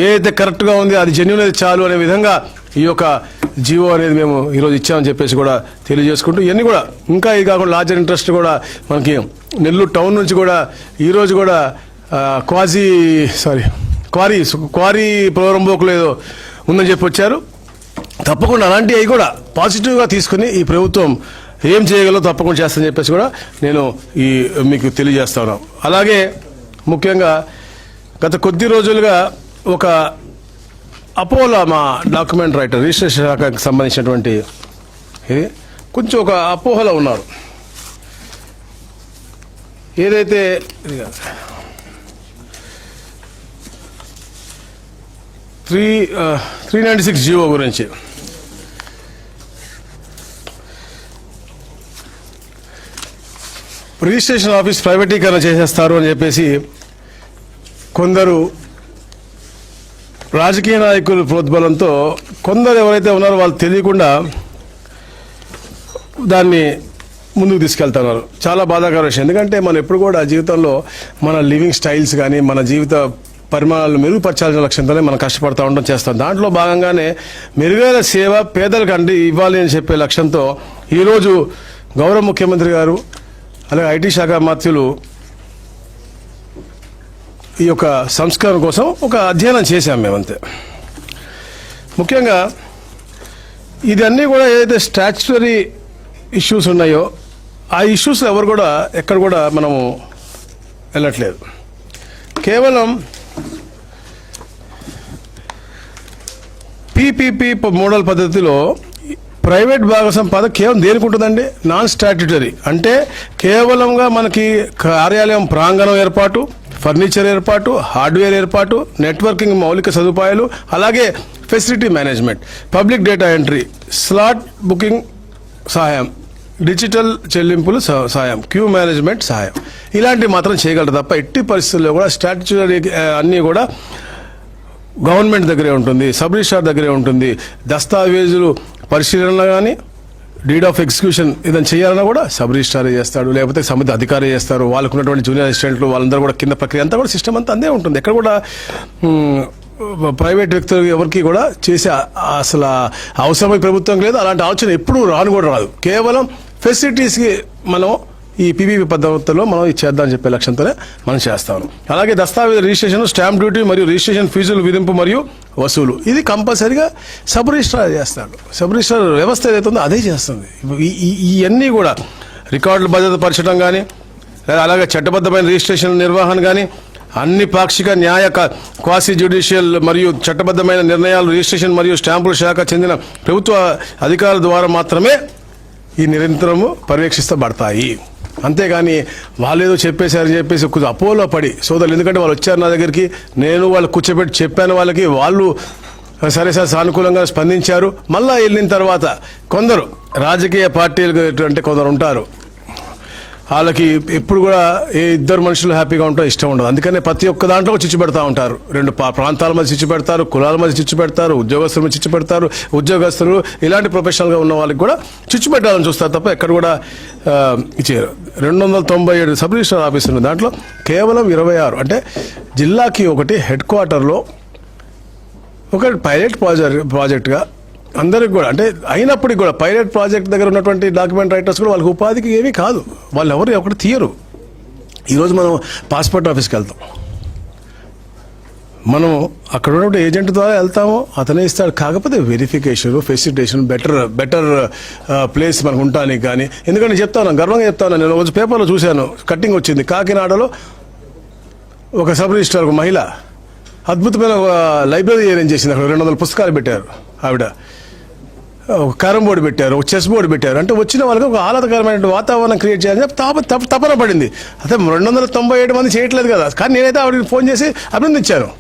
ఏదైతే కరెక్ట్గా ఉంది అది జెన్యూన్ అయితే చాలు అనే విధంగా ఈ యొక్క జీవో అనేది మేము ఈరోజు ఇచ్చామని చెప్పేసి కూడా తెలియజేసుకుంటూ ఇవన్నీ కూడా ఇంకా ఇది కాకుండా లార్జర్ ఇంట్రెస్ట్ కూడా మనకి నెల్లూరు టౌన్ నుంచి కూడా ఈరోజు కూడా క్వారీ ప్రోరంబోకులు ఏదో ఉందని చెప్పి వచ్చారు. తప్పకుండా అలాంటివి అవి కూడా పాజిటివ్గా తీసుకుని ఈ ప్రభుత్వం ఏం చేయగలరో తప్పకుండా చేస్తానని చెప్పేసి కూడా నేను మీకు తెలియజేస్తాను. అలాగే ముఖ్యంగా గత కొద్ది రోజులుగా ఒక అపోలో మా డాక్యుమెంట్ రైటర్ రిజిస్ట్రేషన్ శాఖకు సంబంధించినటువంటి ఇది కొంచెం ఒక అపోహలో ఉన్నారు. ఏదైతే 396 జీవో గురించి రిజిస్ట్రేషన్ ఆఫీస్ ప్రైవేటీకరణ చేసేస్తారు అని చెప్పేసి కొందరు రాజకీయ నాయకుల ప్రోద్బలంతో కొందరు ఎవరైతే ఉన్నారో వాళ్ళు తెలియకుండా దాన్ని ముందుకు తీసుకెళ్తున్నారు. చాలా బాధాకర విషయం. ఎందుకంటే మనం ఎప్పుడు కూడా జీవితంలో మన లివింగ్ స్టైల్స్ కానీ మన జీవిత పరిమాణాలను మెరుగుపరచాల్సిన లక్ష్యంతోనే మనం కష్టపడుతూ ఉండడం చేస్తాం. దాంట్లో భాగంగానే మెరుగైన సేవ పేదలకు అండి ఇవ్వాలి అని చెప్పే లక్ష్యంతో ఈరోజు గౌరవ ముఖ్యమంత్రి గారు అలాగే ఐటీ శాఖ మంత్రులు ఈ యొక్క సంస్కరణ కోసం ఒక అధ్యయనం చేశాం మేమంతే. ముఖ్యంగా ఇదన్నీ కూడా ఏదైతే స్టాచ్యుటరీ ఇష్యూస్ ఉన్నాయో ఆ ఇష్యూస్ ఎవరు కూడా ఎక్కడ కూడా మనము వెళ్ళట్లేదు. కేవలం పీపీపీ మోడల్ పద్ధతిలో ప్రైవేట్ భాగస్వామ్య పదం కేవలం దేనికి ఉంటుందండి? నాన్ స్టాట్యుటరీ అంటే కేవలంగా మనకి కార్యాలయం ప్రాంగణం ఏర్పాటు, ఫర్నిచర్ ఏర్పాటు, హార్డ్వేర్ ఏర్పాటు, నెట్వర్కింగ్ మౌలిక సదుపాయాలు, అలాగే facility management, public data entry, slot booking సహాయం, డిజిటల్ చెల్లింపులు సహాయం, క్యూ మేనేజ్మెంట్ సహాయం, ఇలాంటివి మాత్రం చేయగలరు తప్ప ఎట్టి పరిస్థితుల్లో కూడా స్టాట్యుటరీ అన్నీ కూడా గవర్నమెంట్ దగ్గరే ఉంటుంది, సబ్ రిజిస్ట్రార్ దగ్గరే ఉంటుంది. దస్తావేజులు పరిశీలన కానీ డీడ్ ఆఫ్ ఎగ్జిక్యూషన్ ఏదైనా చేయాలన్నా కూడా సబ్ రిజిస్ట్రారే చేస్తాడు, లేకపోతే సమితి అధికారి చేస్తారు. వాళ్ళకు ఉన్నటువంటి జూనియర్ అసిస్టెంట్లు వాళ్ళందరూ కూడా కింద ప్రక్రియ అంతా కూడా సిస్టమ్ అంతా అందే ఉంటుంది. ఎక్కడ కూడా ప్రైవేట్ వ్యక్తులు ఎవరికి కూడా చేసే అసలు అవసరమై ప్రభుత్వం లేదు. అలాంటి ఆలోచన ఎప్పుడు రాను కూడా రాదు. కేవలం ఫెసిలిటీస్కి మనం ఈ పీపీపీ పద్ధతిలో మనం ఇది చేద్దామని చెప్పే లక్ష్యంతోనే మనం చేస్తాము. అలాగే దస్తావేజ్ రిజిస్ట్రేషన్, స్టాంప్ డ్యూటీ మరియు రిజిస్ట్రేషన్ ఫీజులు విధింపు మరియు వసూలు ఇది కంపల్సరీగా సబ్ రిజిస్ట్రార్ చేస్తాడు. సబ్ రిజిస్ట్రార్ వ్యవస్థ ఏదైతే ఉందో అదే చేస్తుంది. ఇవన్నీ కూడా రికార్డులు భద్రత పరచడం కానీ, అలాగే చట్టబద్ధమైన రిజిస్ట్రేషన్ నిర్వహణ కానీ, అన్ని పాక్షిక న్యాయ క్వాసి జ్యుడిషియల్ మరియు చట్టబద్ధమైన నిర్ణయాలు రిజిస్ట్రేషన్ మరియు స్టాంపుల శాఖ చెందిన ప్రభుత్వ అధికారుల ద్వారా మాత్రమే ఈ నిరంతరము పర్యవేక్షిస్తబడతాయి. అంతేగాని వాళ్ళు ఏదో చెప్పేశారని చెప్పేసి కొంచెం అపోలో పడి సోదరులు, ఎందుకంటే వాళ్ళు వచ్చారు నా దగ్గరికి, నేను వాళ్ళు కూర్చోబెట్టి చెప్పాను వాళ్ళకి, వాళ్ళు సరే సార్ సానుకూలంగా స్పందించారు. మళ్ళా వెళ్ళిన తర్వాత కొందరు రాజకీయ పార్టీలు అంటే కొందరు ఉంటారు, వాళ్ళకి ఎప్పుడు కూడా ఏ ఇద్దరు మనుషులు హ్యాపీగా ఉంటారో ఇష్టం ఉండదు. అందుకనే ప్రతి ఒక్క దాంట్లో చిచ్చు పెడతా ఉంటారు. రెండు ప్రాంతాల మధ్య చిచ్చు పెడతారు, కులాల మధ్య చిచ్చు పెడతారు, ఉద్యోగస్తుల మధ్య చిచ్చు పెడతారు. ఉద్యోగస్తులు ఇలాంటి ప్రొఫెషనల్గా ఉన్న వాళ్ళకి కూడా చిచ్చు పెట్టాలని చూస్తారు తప్ప ఎక్కడ కూడా ఇచ్చారు. 297 సబ్ రిజిస్టర్ ఆఫీసులు ఉన్నాయి. దాంట్లో కేవలం 26 అంటే జిల్లాకి ఒకటి హెడ్ క్వార్టర్లో ఒక పైలట్ ప్రాజెక్ట్గా అందరికి కూడా అంటే అయినప్పటికీ కూడా పైలట్ ప్రాజెక్ట్ దగ్గర ఉన్నటువంటి డాక్యుమెంట్ రైటర్స్ కూడా వాళ్ళకి ఉపాధికి ఏమీ కాదు, వాళ్ళు ఎవరు ఒకటి తీయరు. ఈరోజు మనం పాస్పోర్ట్ ఆఫీస్కి వెళ్తాం, మనం అక్కడ ఉన్నటువంటి ఏజెంట్ ద్వారా వెళ్తాము, అతనే ఇస్తాడు. కాకపోతే వెరిఫికేషన్, ఫెసిలిటేషన్, బెటర్ ప్లేస్ మనకు ఉండడానికి కానీ. ఎందుకంటే చెప్తాను, గర్వంగా చెప్తాను, నేను రోజు పేపర్లో చూశాను, కట్టింగ్ వచ్చింది, కాకినాడలో ఒక సబ్ రిజిస్ట్రార్ ఒక మహిళ అద్భుతమైన ఒక లైబ్రరీ అరేంజ్ చేసింది. అక్కడ 200 పుస్తకాలు పెట్టారు ఆవిడ, ఒక క్యారమ్ బోర్డు పెట్టారు, ఒక చెస్ బోర్డు పెట్టారు. అంటే వచ్చిన వాళ్ళకి ఒక ఆహ్లాదకరమైన వాతావరణం క్రియేట్ చేయాలని చెప్పి తపన పడింది. అదే 297 మంది చేయట్లేదు కదా, కానీ నేనైతే ఆవిడకి ఫోన్ చేసి అభినందించాను,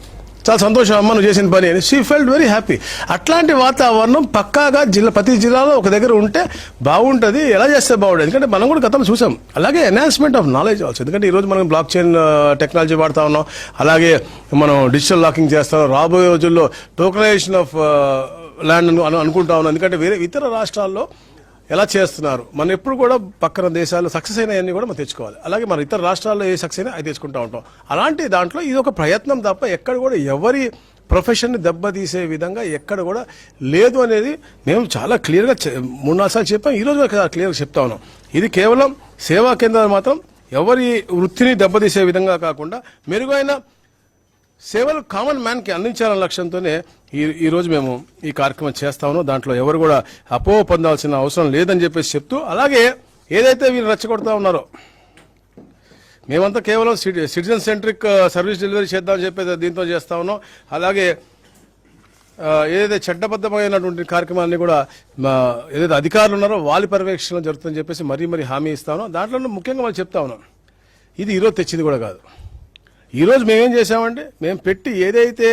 చాలా సంతోషం అమ్మ నువ్వు చేసిన పని అని. She felt very happy. అట్లాంటి వాతావరణం పక్కాగా ప్రతి జిల్లాలో ఒక దగ్గర ఉంటే బాగుంటుంది. ఎలా చేస్తే బాగుంటుంది, ఎందుకంటే మనం కూడా గతంలో చూసాం. అలాగే ఎన్హాన్స్మెంట్ ఆఫ్ నాలెడ్జ్ ఆల్సో, ఎందుకంటే ఈరోజు మనం బ్లాక్ చైన్ టెక్నాలజీ వాడుతా ఉన్నాం, అలాగే మనం డిజిటల్ లాకింగ్ చేస్తాం. రాబోయే రోజుల్లో టోకనైజేషన్ ఆఫ్ ల్యాండ్ అనుకుంటా ఉన్నాం. ఎందుకంటే వేరే ఇతర రాష్ట్రాల్లో ఎలా చేస్తున్నారు, మనం ఎప్పుడు కూడా పక్కన దేశాలు సక్సెస్ అయినవన్నీ కూడా మనం తెచ్చుకోవాలి. అలాగే మన ఇతర రాష్ట్రాల్లో ఏ సక్సెస్ అయినా అది తెచ్చుకుంటూ ఉంటాం. అలాంటి దాంట్లో ఇది ఒక ప్రయత్నం తప్ప ఎక్కడ కూడా ఎవరి ప్రొఫెషన్ని దెబ్బతీసే విధంగా ఎక్కడ కూడా లేదు అనేది మేము చాలా క్లియర్గా 3-4 సార్లు చెప్పాం. ఈరోజు క్లియర్గా చెప్తా ఉన్నాం. ఇది కేవలం సేవా కేంద్రాలు మాత్రం ఎవరి వృత్తిని దెబ్బతీసే విధంగా కాకుండా మెరుగైన సేవలు కామన్ మ్యాన్కి అందించాలన్న లక్ష్యంతోనే ఈరోజు మేము ఈ కార్యక్రమం చేస్తా ఉన్నాం. దాంట్లో ఎవరు కూడా అపోహ పొందాల్సిన అవసరం లేదని చెప్పేసి చెప్తూ, అలాగే ఏదైతే వీళ్ళు రెచ్చగొడతా ఉన్నారో మేమంతా కేవలం సిటిజన్ సెంట్రిక్ సర్వీస్ డెలివరీ చేద్దామని చెప్పేసి దీంతో చేస్తా ఉన్నాం. అలాగే ఏదైతే చట్టబద్ధమైనటువంటి కార్యక్రమాన్ని కూడా ఏదైతే అధికారులు ఉన్నారో వాళ్ళ పర్యవేక్షణ జరుగుతుందని చెప్పేసి మరీ హామీ ఇస్తా ఉన్నాం. దాంట్లో ముఖ్యంగా వాళ్ళు చెప్తా ఉన్నాం, ఇది ఈరోజు తెచ్చింది కూడా కాదు. ఈరోజు మేమేం చేసామంటే, మేము పెట్టి ఏదైతే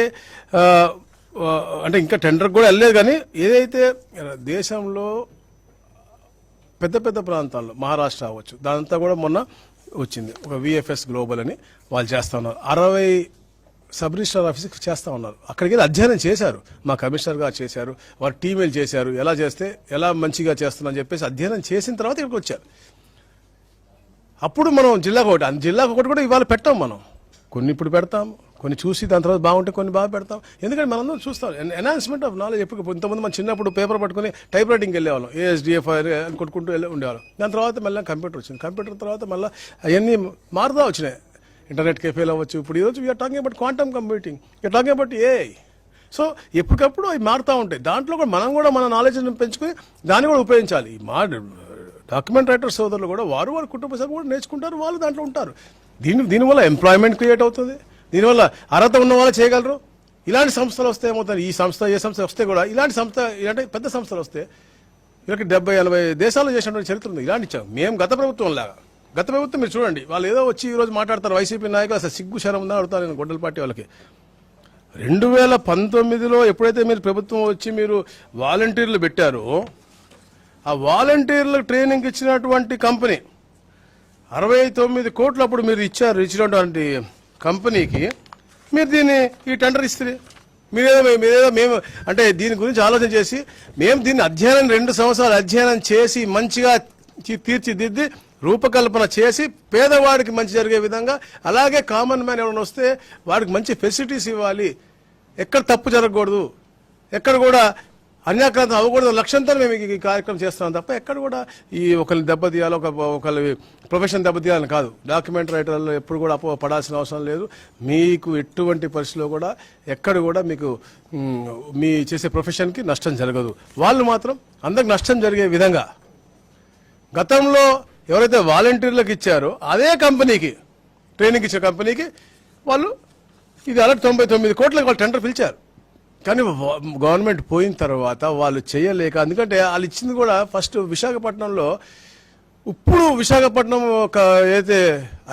అంటే ఇంకా టెండర్ కూడా వెళ్ళలేదు, కానీ ఏదైతే దేశంలో పెద్ద ప్రాంతాల్లో మహారాష్ట్ర అవ్వచ్చు, దానంతా కూడా మొన్న వచ్చింది ఒక విఎఫ్ఎస్ గ్లోబల్ అని వాళ్ళు చేస్తూ ఉన్నారు. 60 సబ్ రిజిస్ట్రార్ ఆఫీస్కి చేస్తూ ఉన్నారు. అక్కడికి వెళ్ళి అధ్యయనం చేశారు, మా కమిషనర్ గారు చేశారు, వారు టీమేల్ చేశారు, ఎలా చేస్తే ఎలా మంచిగా చేస్తున్నారని చెప్పేసి అధ్యయనం చేసిన తర్వాత ఇక్కడికి వచ్చారు. అప్పుడు మనం జిల్లాకు ఒకటి కూడా ఇవాళ పెట్టాం. మనం కొన్ని ఇప్పుడు పెడతాం, కొన్ని చూసి దాని తర్వాత బాగుంటే కొన్ని బాగా పెడతాం. ఎందుకంటే మనందరం చూస్తాం ఎన్హాన్స్మెంట్ ఆఫ్ నాలెడ్జ్. ఎప్పుడు ఇంతకుముందు మనం చిన్నప్పుడు పేపర్ పట్టుకుని టైప్ రైటింగ్కి వెళ్ళేవాళ్ళం, ఏఎస్డిఎఫ్ అని కొట్టుకుంటూ ఉండేవాళ్ళం. దాని తర్వాత మళ్ళీ కంప్యూటర్ వచ్చింది, కంప్యూటర్ తర్వాత మళ్ళీ అవన్నీ మారుతూ వచ్చినాయి. ఇంటర్నెట్ కెఫేలు అవ్వచ్చు. ఇప్పుడు ఈరోజు we're talking about quantum computing, we're talking about AI. So ఎప్పటికప్పుడు అవి మారుతూ ఉంటాయి. దాంట్లో కూడా మనం కూడా మన నాలెడ్జ్ని పెంచుకుని దాన్ని కూడా ఉపయోగించాలి. మా డాక్యుమెంట్ రైటర్ సోదరులు కూడా వారు కుటుంబ సభ్యులు కూడా నేర్చుకుంటారు, వాళ్ళు దాంట్లో ఉంటారు. దీనివల్ల ఎంప్లాయ్మెంట్ క్రియేట్ అవుతుంది, దీనివల్ల అర్హత ఉన్న వాళ్ళు చేయగలరు. ఇలాంటి సంస్థలు వస్తే ఏమవుతుంది, ఏ సంస్థ వస్తే కూడా ఇలాంటి ఇలాంటి పెద్ద సంస్థలు వస్తే వీళ్ళకి 70-80 దేశాల్లో చేసినటువంటి చరిత్ర ఉంది. ఇలాంటి మేము గత ప్రభుత్వం మీరు చూడండి, వాళ్ళు ఏదో వచ్చి ఈరోజు మాట్లాడతారు వైసీపీ నాయకులు, అసలు సిగ్గు శరం ఉందని అడుగుతారు నేను గొడ్డల పార్టీ వాళ్ళకి. 2019లో ఎప్పుడైతే మీరు ప్రభుత్వం వచ్చి మీరు వాలంటీర్లు పెట్టారో, ఆ వాలంటీర్లకు ట్రైనింగ్ ఇచ్చినటువంటి కంపెనీ 69 కోట్లు అప్పుడు మీరు ఇచ్చినటువంటి కంపెనీకి మీరు ఈ టెండర్ ఇస్తే మీరేదో మేము అంటే దీని గురించి ఆలోచన చేసి మేము దీన్ని 2 సంవత్సరాలు అధ్యయనం చేసి మంచిగా తీర్చిదిద్ది రూపకల్పన చేసి పేదవాడికి మంచి జరిగే విధంగా, అలాగే కామన్ మ్యాన్ ఎవరైనా వస్తే వాడికి మంచి ఫెసిలిటీస్ ఇవ్వాలి, ఎక్కడ తప్పు జరగకూడదు, ఎక్కడ కూడా అన్యాక్రాంతం అవ్వకూడదు లక్ష్యంతో మేము ఈ కార్యక్రమం చేస్తున్నాం తప్ప ఎక్కడ కూడా ఈ ఒకరిని దెబ్బతీయాలి, ఒకరి ప్రొఫెషన్ దెబ్బతీయాలని కాదు. డాక్యుమెంట్ రైటర్లు ఎప్పుడు కూడా పడాల్సిన అవసరం లేదు. మీకు ఎటువంటి పరిస్థితిలో కూడా ఎక్కడ కూడా మీకు మీ చేసే ప్రొఫెషన్కి నష్టం జరగదు. వాళ్ళు మాత్రం అందరికి నష్టం జరిగే విధంగా గతంలో ఎవరైతే వాలంటీర్లకు ఇచ్చారో అదే కంపెనీకి ట్రైనింగ్ ఇచ్చే కంపెనీకి వాళ్ళు ఇది అలాంటి 99 కోట్లకు వాళ్ళు టెండర్ పిలిచారు. కానీ గవర్నమెంట్ పోయిన తర్వాత వాళ్ళు చేయలేక, ఎందుకంటే వాళ్ళు ఇచ్చింది కూడా ఫస్ట్ విశాఖపట్నంలో, ఇప్పుడు విశాఖపట్నం ఒక ఏదైతే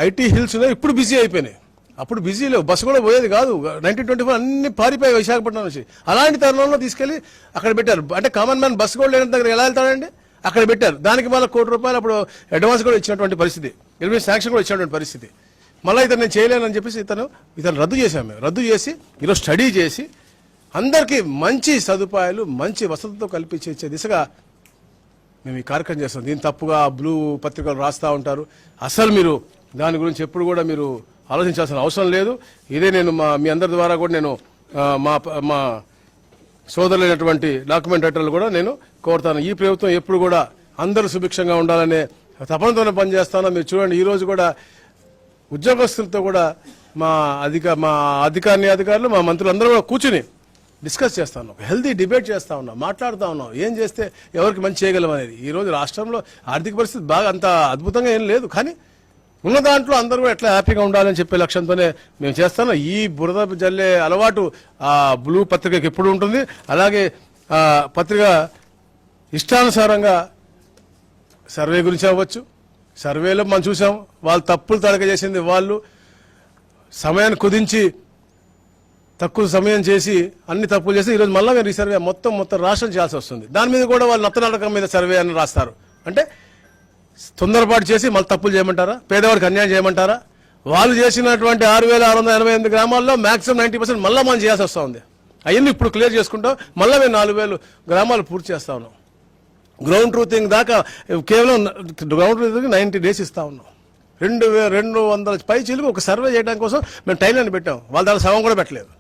ఐటీ హిల్స్ ఉన్నాయో ఇప్పుడు బిజీ అయిపోయినాయి. అప్పుడు బిజీ లేవు, బస్సు కూడా పోయేది కాదు. 1924 అన్ని పారిపోయాయి విశాఖపట్నం నుంచి. అలాంటి తరుణంలో తీసుకెళ్లి అక్కడ పెట్టారు. అంటే కామన్ మ్యాన్ బస్సు కూడా లేని దగ్గర ఎలా వెళ్తాడండి, అక్కడ పెట్టారు. దానికి మళ్ళీ ₹1 కోటి అప్పుడు అడ్వాన్స్ కూడా ఇచ్చినటువంటి పరిస్థితి, శాంక్షన్ కూడా ఇచ్చినటువంటి పరిస్థితి. మళ్ళీ ఇతను నేను చేయలేనని చెప్పేసి ఇతను రద్దు చేశాము. మేము రద్దు చేసి ఈరోజు స్టడీ చేసి అందరికీ మంచి సదుపాయాలు మంచి వసతులతో కల్పించే దిశగా మేము ఈ కార్యక్రమం చేస్తాం. దీని తప్పుగా బ్లూ పత్రికలు రాస్తూ ఉంటారు. అసలు మీరు దాని గురించి ఎప్పుడు కూడా మీరు ఆలోచించాల్సిన అవసరం లేదు. ఇదే నేను మీ అందరి ద్వారా కూడా నేను మా సోదరులైనటువంటి డాక్యుమెంట్ రైటర్లు కూడా నేను కోరుతాను. ఈ ప్రభుత్వం ఎప్పుడు కూడా అందరూ సుభిక్షంగా ఉండాలనే తపనతోనే పనిచేస్తాను. మీరు చూడండి, ఈ రోజు కూడా ఉద్యోగస్తులతో కూడా మా అధికారులు మా మంత్రులు అందరూ కూడా కూర్చుని డిస్కస్ చేస్తా ఉన్నాం, హెల్తీ డిబేట్ చేస్తా ఉన్నాం, మాట్లాడుతూ ఉన్నాం ఏం చేస్తే ఎవరికి మంచి చేయగలం అనేది. ఈ రోజు రాష్ట్రంలో ఆర్థిక పరిస్థితి బాగా అంత అద్భుతంగా ఏం లేదు, కానీ ఉన్న దాంట్లో అందరూ కూడా ఎట్లా హ్యాపీగా ఉండాలని చెప్పే లక్ష్యంతోనే మేము చేస్తాను. ఈ బురద జల్లే అలవాటు ఆ బ్లూ పత్రికకి ఎప్పుడు ఉంటుంది. అలాగే పత్రిక ఇష్టానుసారంగా సర్వే గురించి అవ్వచ్చు, సర్వేలో మనం చూసాం వాళ్ళు తప్పులు తడక చేసింది, వాళ్ళు సమయాన్ని కుదించి తక్కువ సమయం చేసి అన్ని తప్పులు చేసి ఈరోజు మళ్ళీ మేము రీసర్వే మొత్తం రాష్ట్రం చేయాల్సి వస్తుంది. దాని మీద కూడా వాళ్ళు నత్తనాటకం మీద సర్వే అని రాస్తారు. అంటే తొందరపాటు చేసి మళ్ళీ తప్పులు చేయమంటారా, పేదవాడికి అన్యాయం చేయమంటారా? వాళ్ళు చేసినటువంటి 6,688 గ్రామాల్లో మాక్సిమం 90% మళ్ళీ మనం చేయాల్సి వస్తూ ఉంది. అవన్నీ ఇప్పుడు క్లియర్ చేసుకుంటాం. మళ్ళీ మేము 4,000 గ్రామాలు పూర్తి చేస్తా ఉన్నాం. గ్రౌండ్ ట్రూతింగ్ దాకా కేవలం గ్రౌండ్ ట్రూతింగ్ 90 days ఇస్తా ఉన్నాం. 200 పై చిలుకు ఒక సర్వే చేయడానికి కోసం మేము టైం లైన్ పెట్టాం. వాళ్ళ దాని సగం కూడా పెట్టలేదు.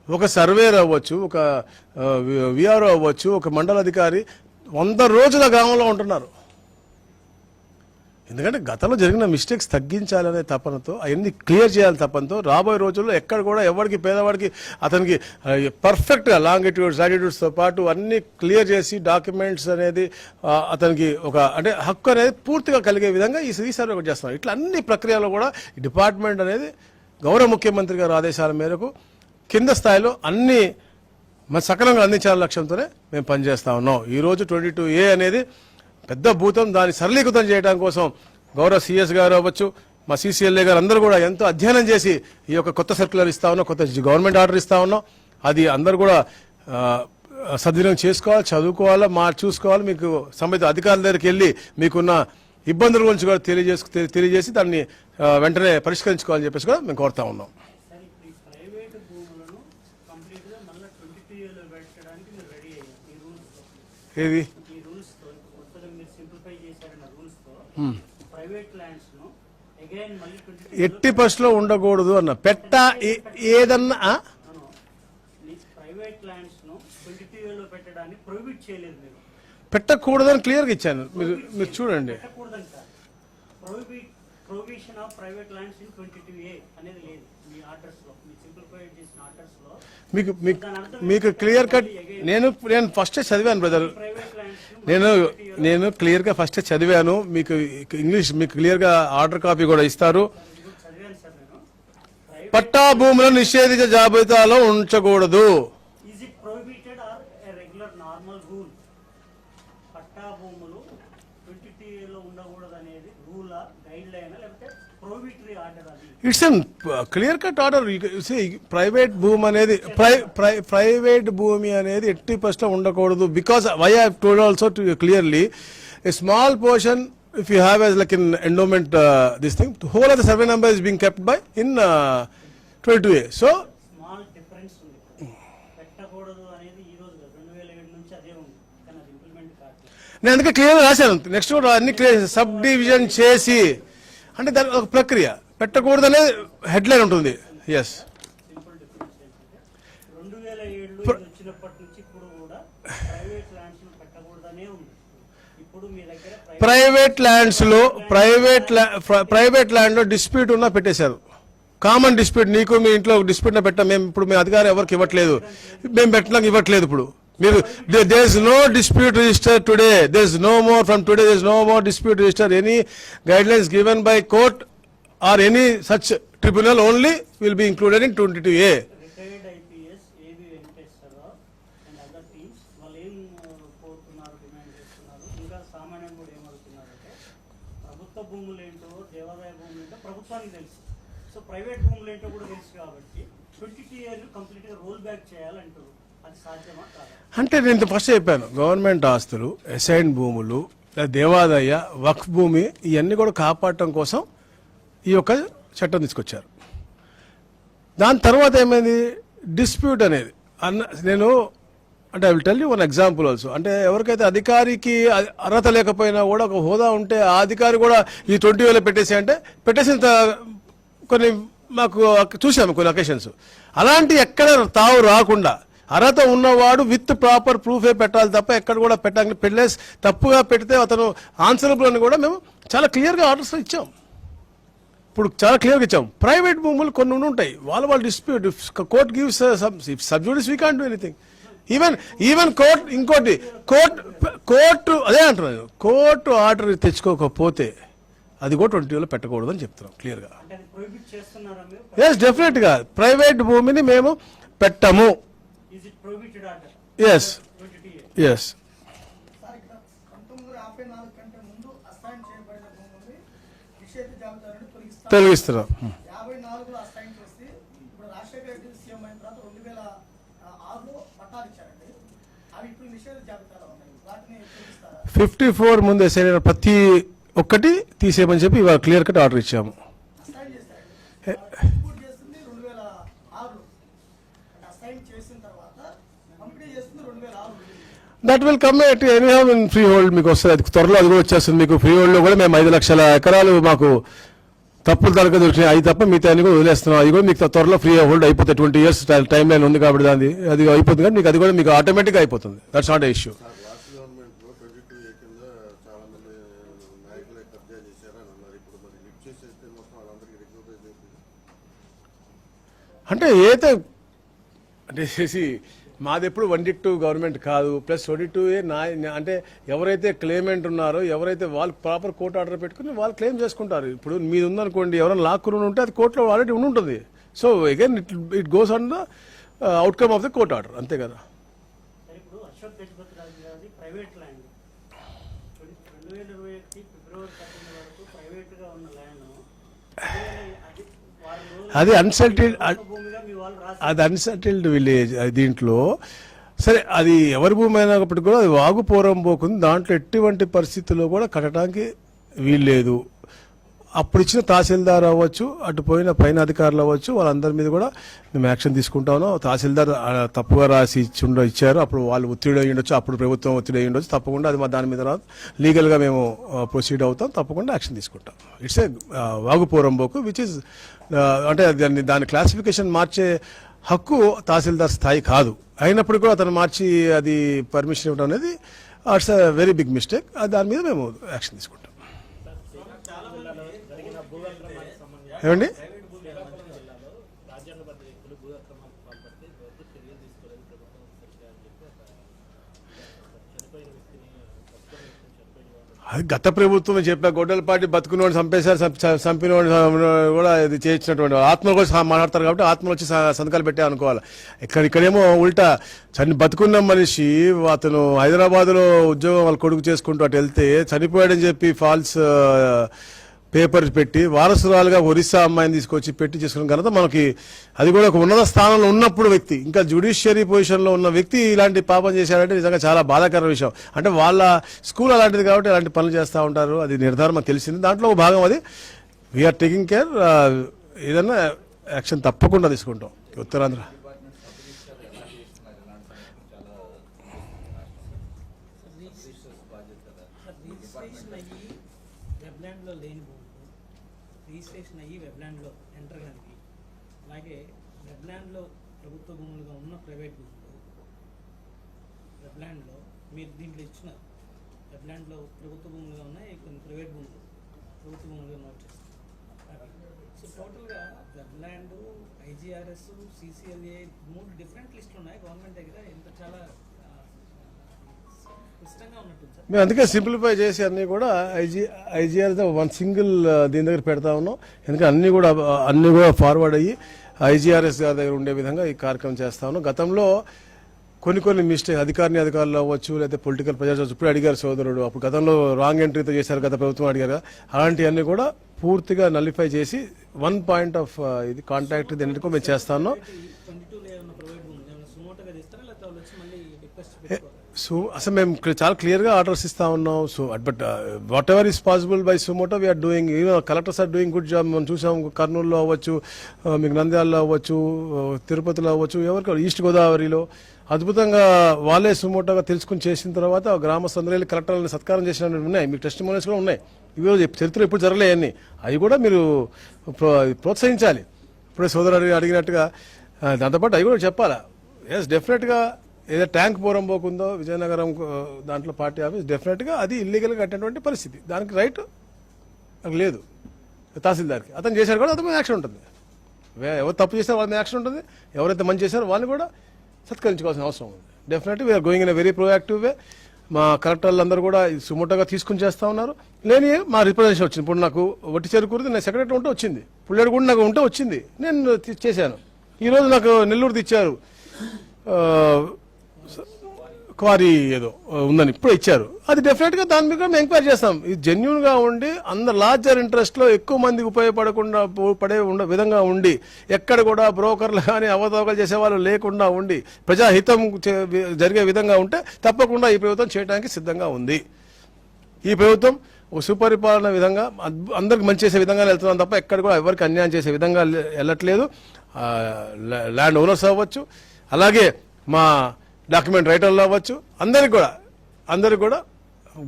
ఒక సర్వేర్ అవ్వచ్చు, ఒక విఆర్ఓ అవ్వచ్చు, ఒక మండల అధికారి 100 రోజుల గ్రామంలో ఉంటున్నారు. ఎందుకంటే గతంలో జరిగిన మిస్టేక్స్ తగ్గించాలనే తపనతో, అవన్నీ క్లియర్ చేయాలి తపనతో రాబోయే రోజుల్లో ఎక్కడ కూడా ఎవరికి పేదవాడికి అతనికి పర్ఫెక్ట్గా లాంగిట్యూడ్స్ లాటిట్యూడ్స్తో పాటు అన్ని క్లియర్ చేసి డాక్యుమెంట్స్ అనేది అతనికి ఒక అంటే హక్కు అనేది పూర్తిగా కలిగే విధంగా ఈ సర్వే కూడా చేస్తున్నారు. ఇట్లా అన్ని ప్రక్రియలో కూడా ఈ డిపార్ట్మెంట్ అనేది గౌరవ ముఖ్యమంత్రి గారి ఆదేశాల మేరకు కింద స్థాయిలో అన్ని సకలంగా అందించాల లక్ష్యంతోనే మేము పనిచేస్తా ఉన్నాం. ఈరోజు 22A అనేది పెద్ద భూతం, దాన్ని సరళీకృతం చేయడం కోసం గౌరవ సిఎస్ గారు అవ్వచ్చు, మా CCLA గారు అందరూ కూడా ఎంతో అధ్యయనం చేసి ఈ యొక్క కొత్త సర్క్యులర్ ఇస్తా ఉన్నాం, కొత్త గవర్నమెంట్ ఆర్డర్ ఇస్తా ఉన్నాం. అది అందరూ కూడా సద్వినియోగం చేసుకోవాలి, చదువుకోవాలా, చూసుకోవాలి. మీకు సంబంధిత అధికారుల దగ్గరికి వెళ్ళి మీకున్న ఇబ్బందుల గురించి కూడా తెలియజేసి దాన్ని వెంటనే పరిష్కరించుకోవాలని చెప్పేసి కూడా మేము కోరుతా ఉన్నాం. ఏది ఎట్టి పరిస్థితిలో ఉండకూడదు అన్న పెట్ట ఏదన్నా పెట్టకూడదని క్లియర్గా ఇచ్చాను. మీరు చూడండి, మీకు క్లియర్ కట్ నేను ఫస్ట్ చదివాను బ్రదర్, నేను క్లియర్ గా ఫస్ట్ చదివాను. మీకు ఇంగ్లీష్ మీకు క్లియర్ గా ఆర్డర్ కాపీ కూడా ఇస్తారు. పట్టా భూములను నిషేధించే జాబితాలో ఉంచకూడదు. It's an clear cut order. Private భూమి అనేది ప్రైవేట్ భూమి అనేది ఎట్టి పరిస్థితిలో ఉండకూడదు. Because why I told also clearly a small portion if you have as like in endowment this thing, the whole of the survey number is being kept by in 22A. So small difference ఉంది. పెట్టకూడదు అనేది ఈ రోజు 2007 నుంచి అదే ఉంది, కానీ అది ఇంప్లిమెంట్ కాదు. నేను అందుకే క్లియర్ రాశాను. నెక్స్ట్ కూడా అన్ని సబ్ డివిజన్ చేసి అంటే దాని ఒక ప్రక్రియ పెట్టకూడదు అనేది హెడ్లైన్ ఉంటుంది. ఎస్, సింపుల్ డిఫరెన్స్ ఏంటంటే 2007లో వచ్చినప్పటి నుంచి ఇప్పుడు కూడా ప్రైవేట్ ల్యాండ్స్ పెట్టకూడదనే ఉంది. ఇప్పుడు మీ దగ్గర ప్రైవేట్ ల్యాండ్ లో డిస్ప్యూట్ ఉన్నా పెట్టేశారు. కామన్ డిస్ప్యూట్, నీకు మీ ఇంట్లో డిస్ప్యూట్ పెట్టాం మేము. ఇప్పుడు మీ అధికారం ఎవరికి ఇవ్వట్లేదు, మేము పెట్టడానికి ఇవ్వట్లేదు. ఇప్పుడు మీరు there is no dispute register today, there is no more from today, there is no more dispute register. Any guidelines given by court or any such tribunal only will be included in 22A. Retired IPS AB Venkateswara Rao and other teams వాళ్ళు ఏం కోరుతున్నారు, డిమాండ్ చేస్తున్నారు, ఇంకా సామాన్యం కూడా ఏమవుతున్నారంటే ప్రభుత్వ భూములు ఏంటో దేవాదాయ భూములు ఏంటో ప్రభుత్వానికి తెలుసు. సో ప్రైవేట్ భూములు ఏంటో కూడా తెలుసు కాబట్టి 22A కంప్లీట్ గా రోల్ బ్యాక్ చేయాలంటారు. అది సాధ్యమా కాదా? అంటే నేను ఫస్ట్ చెప్పాను, గవర్నమెంట్ ఆస్తులు, అసైన్ భూములు, దేవాదాయ, వక్ఫ్ భూమి ఇవన్నీ కూడా కాపాడటం కోసం ఈ యొక్క చట్టం తీసుకొచ్చారు. దాని తర్వాత ఏమైంది, డిస్ప్యూట్ అనేది నేను అంటే I will tell you one example also. అంటే ఎవరికైతే అధికారికి అర్హత లేకపోయినా కూడా ఒక హోదా ఉంటే ఆ అధికారి కూడా ఈ 20A పెట్టేసి అంటే పెట్టేసిన కొన్ని మాకు చూసాము కొన్ని అకేషన్స్. అలాంటి ఎక్కడ తావు రాకుండా అర్హత ఉన్నవాడు విత్ ప్రాపర్ ప్రూఫే పెట్టాలి తప్ప ఎక్కడ కూడా పెట్టలేసి తప్పుగా పెడితే అతను ఆన్సరబుల్ అని కూడా మేము చాలా క్లియర్గా ఆర్డర్స్ ఇచ్చాం. ఇప్పుడు చాలా క్లియర్గా ఇచ్చాం. ప్రైవేట్ భూములు కొన్ని ఉంటాయి, వాళ్ళ dispute, court gives sub judice we can't do anything. Even court ఇంకోటి కోర్టు అదే అంటున్నాను, కోర్టు ఆర్డర్ తెచ్చుకోకపోతే అది కూడా 20 పెట్టకూడదు అని చెప్తున్నాం క్లియర్గా. ఎస్, డెఫినెట్ గా ప్రైవేట్ భూమిని మేము పెట్టము. ఎస్ ఎస్ తొలగిస్తున్నాం. ఫిఫ్టీ 54 ముందే సరైన ప్రతి ఒక్కటి తీసేయమని చెప్పి ఇవాళ క్లియర్ కట్ ఆర్డర్ ఇచ్చాము. That will come at any how in free hold మీకు వస్తుంది, అది త్వరలో అది కూడా వచ్చేస్తుంది మీకు. ఫ్రీ హోల్డ్ లో కూడా మేము 5 లక్షల ఎకరాలు మాకు తప్పులు తరగతి దొరికినాయి, అవి తప్ప మిగతా అన్ని కూడా వదిలేస్తున్నాం. అది కూడా మీకు త్వరలో ఫ్రీ హోల్డ్ అయిపోతుంది. 20 years టైం లైన్ ఉంది కాబట్టి దాన్ని అది అయిపోతుంది, కానీ మీకు అది కూడా మీకు ఆటోమేటిక్గా అయిపోతుంది. That's not a issue. అంటే ఏదైతే అంటే చేసి మాది ఎప్పుడు 1/2 గవర్నమెంట్ కాదు, ప్లస్ 22A అంటే ఎవరైతే క్లెయిమెంట్ ఉన్నారో, ఎవరైతే వాళ్ళు ప్రాపర్ కోర్టు ఆర్డర్ పెట్టుకుని వాళ్ళు క్లెయిమ్ చేసుకుంటారు. ఇప్పుడు మీది ఉందనుకోండి, ఎవరైనా లాక్కుని ఉంటే అది కోర్టులో ఆల్రెడీ ఉంటుంది. So again it goes on the outcome of the court order, అంతే కదా. అది అన్సెటిల్డ్ విలేజ్. దీంట్లో సరే అది ఎవరి భూమి అయినప్పటికీ కూడా అది వాగుపోరం పోకుంది, దాంట్లో ఎటువంటి పరిస్థితుల్లో కూడా కట్టడానికి వీల్లేదు. అప్పుడు ఇచ్చిన తహసీల్దార్ అవ్వచ్చు, అటు పోయిన పైన అధికారులు అవ్వచ్చు, వాళ్ళందరి మీద కూడా మేము యాక్షన్ తీసుకుంటాము. తహసీల్దార్ తప్పుగా రాసి ఇచ్చారు, అప్పుడు వాళ్ళు ఒత్తిడి అయ్యి ఉండొచ్చు, అప్పుడు ప్రభుత్వం ఒత్తిడి అయ్యి ఉండొచ్చు. తప్పకుండా అది దాని మీద లీగల్గా మేము ప్రొసీడ్ అవుతాం, తప్పకుండా యాక్షన్ తీసుకుంటాం. ఇట్స్ ఏ వాగుపోరంబోకు విచ్ ఇస్ అంటే దాని క్లాసిఫికేషన్ మార్చే హక్కు తహసీల్దార్ స్థాయి కాదు. అయినప్పుడు కూడా అతను మార్చి అది పర్మిషన్ ఇవ్వడం అనేది it's a very big mistake. దాని మీద మేము యాక్షన్ తీసుకుంటాం. ఏమండి అది గత ప్రభుత్వం చెప్పా, గొడ్డలపాటి బతుకున్నోడిని చంపేశారు, చంపినోడిని కూడా ఇది చేయించినటువంటి ఆత్మలు కూడా మాట్లాడతారు కాబట్టి ఆత్మలు వచ్చి సంతకాలు పెట్టా అనుకోవాలి. ఇక్కడేమో ఉల్టా బతుకున్న మనిషి అతను హైదరాబాద్లో ఉద్యోగం వాళ్ళ కొడుకు చేసుకుంటూ అటు వెళ్తే చనిపోయాడని చెప్పి ఫాల్స్ పేపర్ పెట్టి వారసురాలుగా ఒరిస్సా అమ్మాయిని తీసుకొచ్చి పెట్టి చేసుకున్న ఘనత మనకి. అది కూడా ఒక ఉన్నత స్థానంలో ఉన్నప్పుడు వ్యక్తి, ఇంకా జ్యుడిషియరీ పొజిషన్లో ఉన్న వ్యక్తి ఇలాంటి పాపం చేశాడంటే నిజంగా చాలా బాధాకర విషయం. అంటే వాళ్ళ స్కూల్ అలాంటిది కాబట్టి అలాంటి పనులు చేస్తూ ఉంటారు, అది నిర్ధారణ మనకు తెలిసింది. దాంట్లో ఒక భాగం అది. We're taking care. ఏదన్నా యాక్షన్ తప్పకుండా తీసుకుంటాం. ఉత్తరాంధ్ర రిజిస్ట్రేషన్ అయ్యి వెబ్లాండ్లో ఎంటర్ కానీ, అలాగే వెబ్లాండ్లో ప్రభుత్వ భూములుగా ఉన్న ప్రైవేట్ భూములు వెబ్లాండ్లో మీరు దీంట్లో ఇచ్చిన వెబ్లాండ్లో ప్రభుత్వ భూములుగా ఉన్నాయి, కొన్ని ప్రైవేట్ భూములు ప్రభుత్వ భూములుగా నోట్ చేస్తారు. సో టోటల్గా వెబ్లాండ్, IGRS, CCLA 3 డిఫరెంట్ లిస్టులు ఉన్నాయి గవర్నమెంట్ దగ్గర. ఇంత చాలా మేము అందుకే సింప్లిఫై చేసి అన్ని కూడా ఐజీఆర్ వన్ సింగిల్ దీని దగ్గర పెడతా ఉన్నాం. ఎందుకంటే అన్ని కూడా ఫార్వర్డ్ అయ్యి IGRS గారి దగ్గర ఉండే విధంగా ఈ కార్యక్రమం చేస్తా ఉన్నాం. గతంలో కొన్ని మిస్టేక్ అధికారులు అవ్వచ్చు, లేకపోతే పొలిటికల్ ప్రెజర్స్ అవ్వచ్చు. ఇప్పుడు అడిగారు సోదరుడు, అప్పుడు గతంలో రాంగ్ ఎంట్రీతో చేశారు గత ప్రభుత్వం అడిగారు. అలాంటివన్నీ కూడా పూర్తిగా నల్లిఫై చేసి 1 పాయింట్ ఆఫ్ ఇది కాంటాక్ట్ దీనికి మేము చేస్తా ఉన్నాం. సో అసలు మేము చాలా క్లియర్గా ఆర్డర్స్ ఇస్తా ఉన్నాం. So but whatever is possible by suo motu we're doing. Collectors are doing good job. మనం చూసాం కర్నూలులో అవ్వచ్చు, మీకు నంద్యాలలో అవ్వచ్చు, తిరుపతిలో అవ్వచ్చు, ఎవరికి ఈస్ట్ గోదావరిలో అద్భుతంగా వాళ్ళే సుమోటోగా తెలుసుకుని చేసిన తర్వాత గ్రామస్తులందరూ కలెక్టర్లను సత్కారం చేసినవి ఉన్నాయి. మీకు టెస్టిమోనీస్ కూడా ఉన్నాయి. ఇవి చరిత్ర ఎప్పుడు జరగలేదు అన్ని. అవి కూడా మీరు ప్రోత్సహించాలి. ఇప్పుడే సోదరుడు అడిగినట్టుగా దాంతోపాటు అవి కూడా చెప్పాలా. ఎస్ డెఫినెట్గా ఏదో ట్యాంక్ పోరం పోకుందో విజయనగరం దాంట్లో పార్టీ ఆఫీస్ డెఫినెట్గా అది ఇల్లీగల్గా కట్టినటువంటి పరిస్థితి. దానికి రైట్ నాకు లేదు తహసీల్దార్కి. అతను చేశారు కూడా అతని మీద యాక్షన్ ఉంటుంది. ఎవరు తప్పు చేశారో వాళ్ళ మీద యాక్షన్ ఉంటుంది. ఎవరైతే మంచి చేశారో వాళ్ళని కూడా సత్కరించుకోవాల్సిన అవసరం ఉంది. Definitely we are going in a very proactive way. మా కలెక్టర్లు అందరూ కూడా సుమోటోగా తీసుకుని చేస్తూ ఉన్నారు. లేని మా రిప్రజెంటేషన్ వచ్చింది. ఇప్పుడు నాకు వట్టి చెరుకూరుది నేను సెక్రటరీ ఉంటే వచ్చింది, పుల్లేడు కూడా నాకు ఉంటే వచ్చింది, నేను చేశాను. ఈరోజు నాకు నెల్లూరుది ఇచ్చారు, క్వారీ ఏదో ఉందని ఇప్పుడు ఇచ్చారు. అది డెఫినెట్గా దాని మీద మేము ఎంక్వైరీ చేస్తాం. ఇది జెన్యున్గా ఉండి అందరు లార్జర్ ఇంట్రెస్ట్లో ఎక్కువ మందికి ఉపయోగపడకుండా పడే విధంగా ఉండి ఎక్కడ కూడా బ్రోకర్లు కానీ అవతవకలు చేసేవాళ్ళు లేకుండా ఉండి ప్రజాహితం జరిగే విధంగా ఉంటే తప్పకుండా ఈ ప్రభుత్వం చేయడానికి సిద్ధంగా ఉంది. ఈ ప్రభుత్వం ఒక సుపరిపాలన విధంగా అందరికి మంచి చేసే విధంగా వెళ్తున్నాం తప్ప ఎక్కడ కూడా ఎవరికి అన్యాయం చేసే విధంగా వెళ్ళట్లేదు. ల్యాండ్ ఓనర్స్ అవ్వచ్చు, అలాగే మా డాక్యుమెంట్ రైటర్లు అవ్వచ్చు, అందరికి కూడా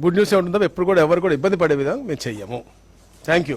గుడ్ న్యూస్ ఉంటుందో ఎప్పుడు కూడా ఎవరు కూడా ఇబ్బంది పడే విధంగా మేము చెయ్యము. Thank you.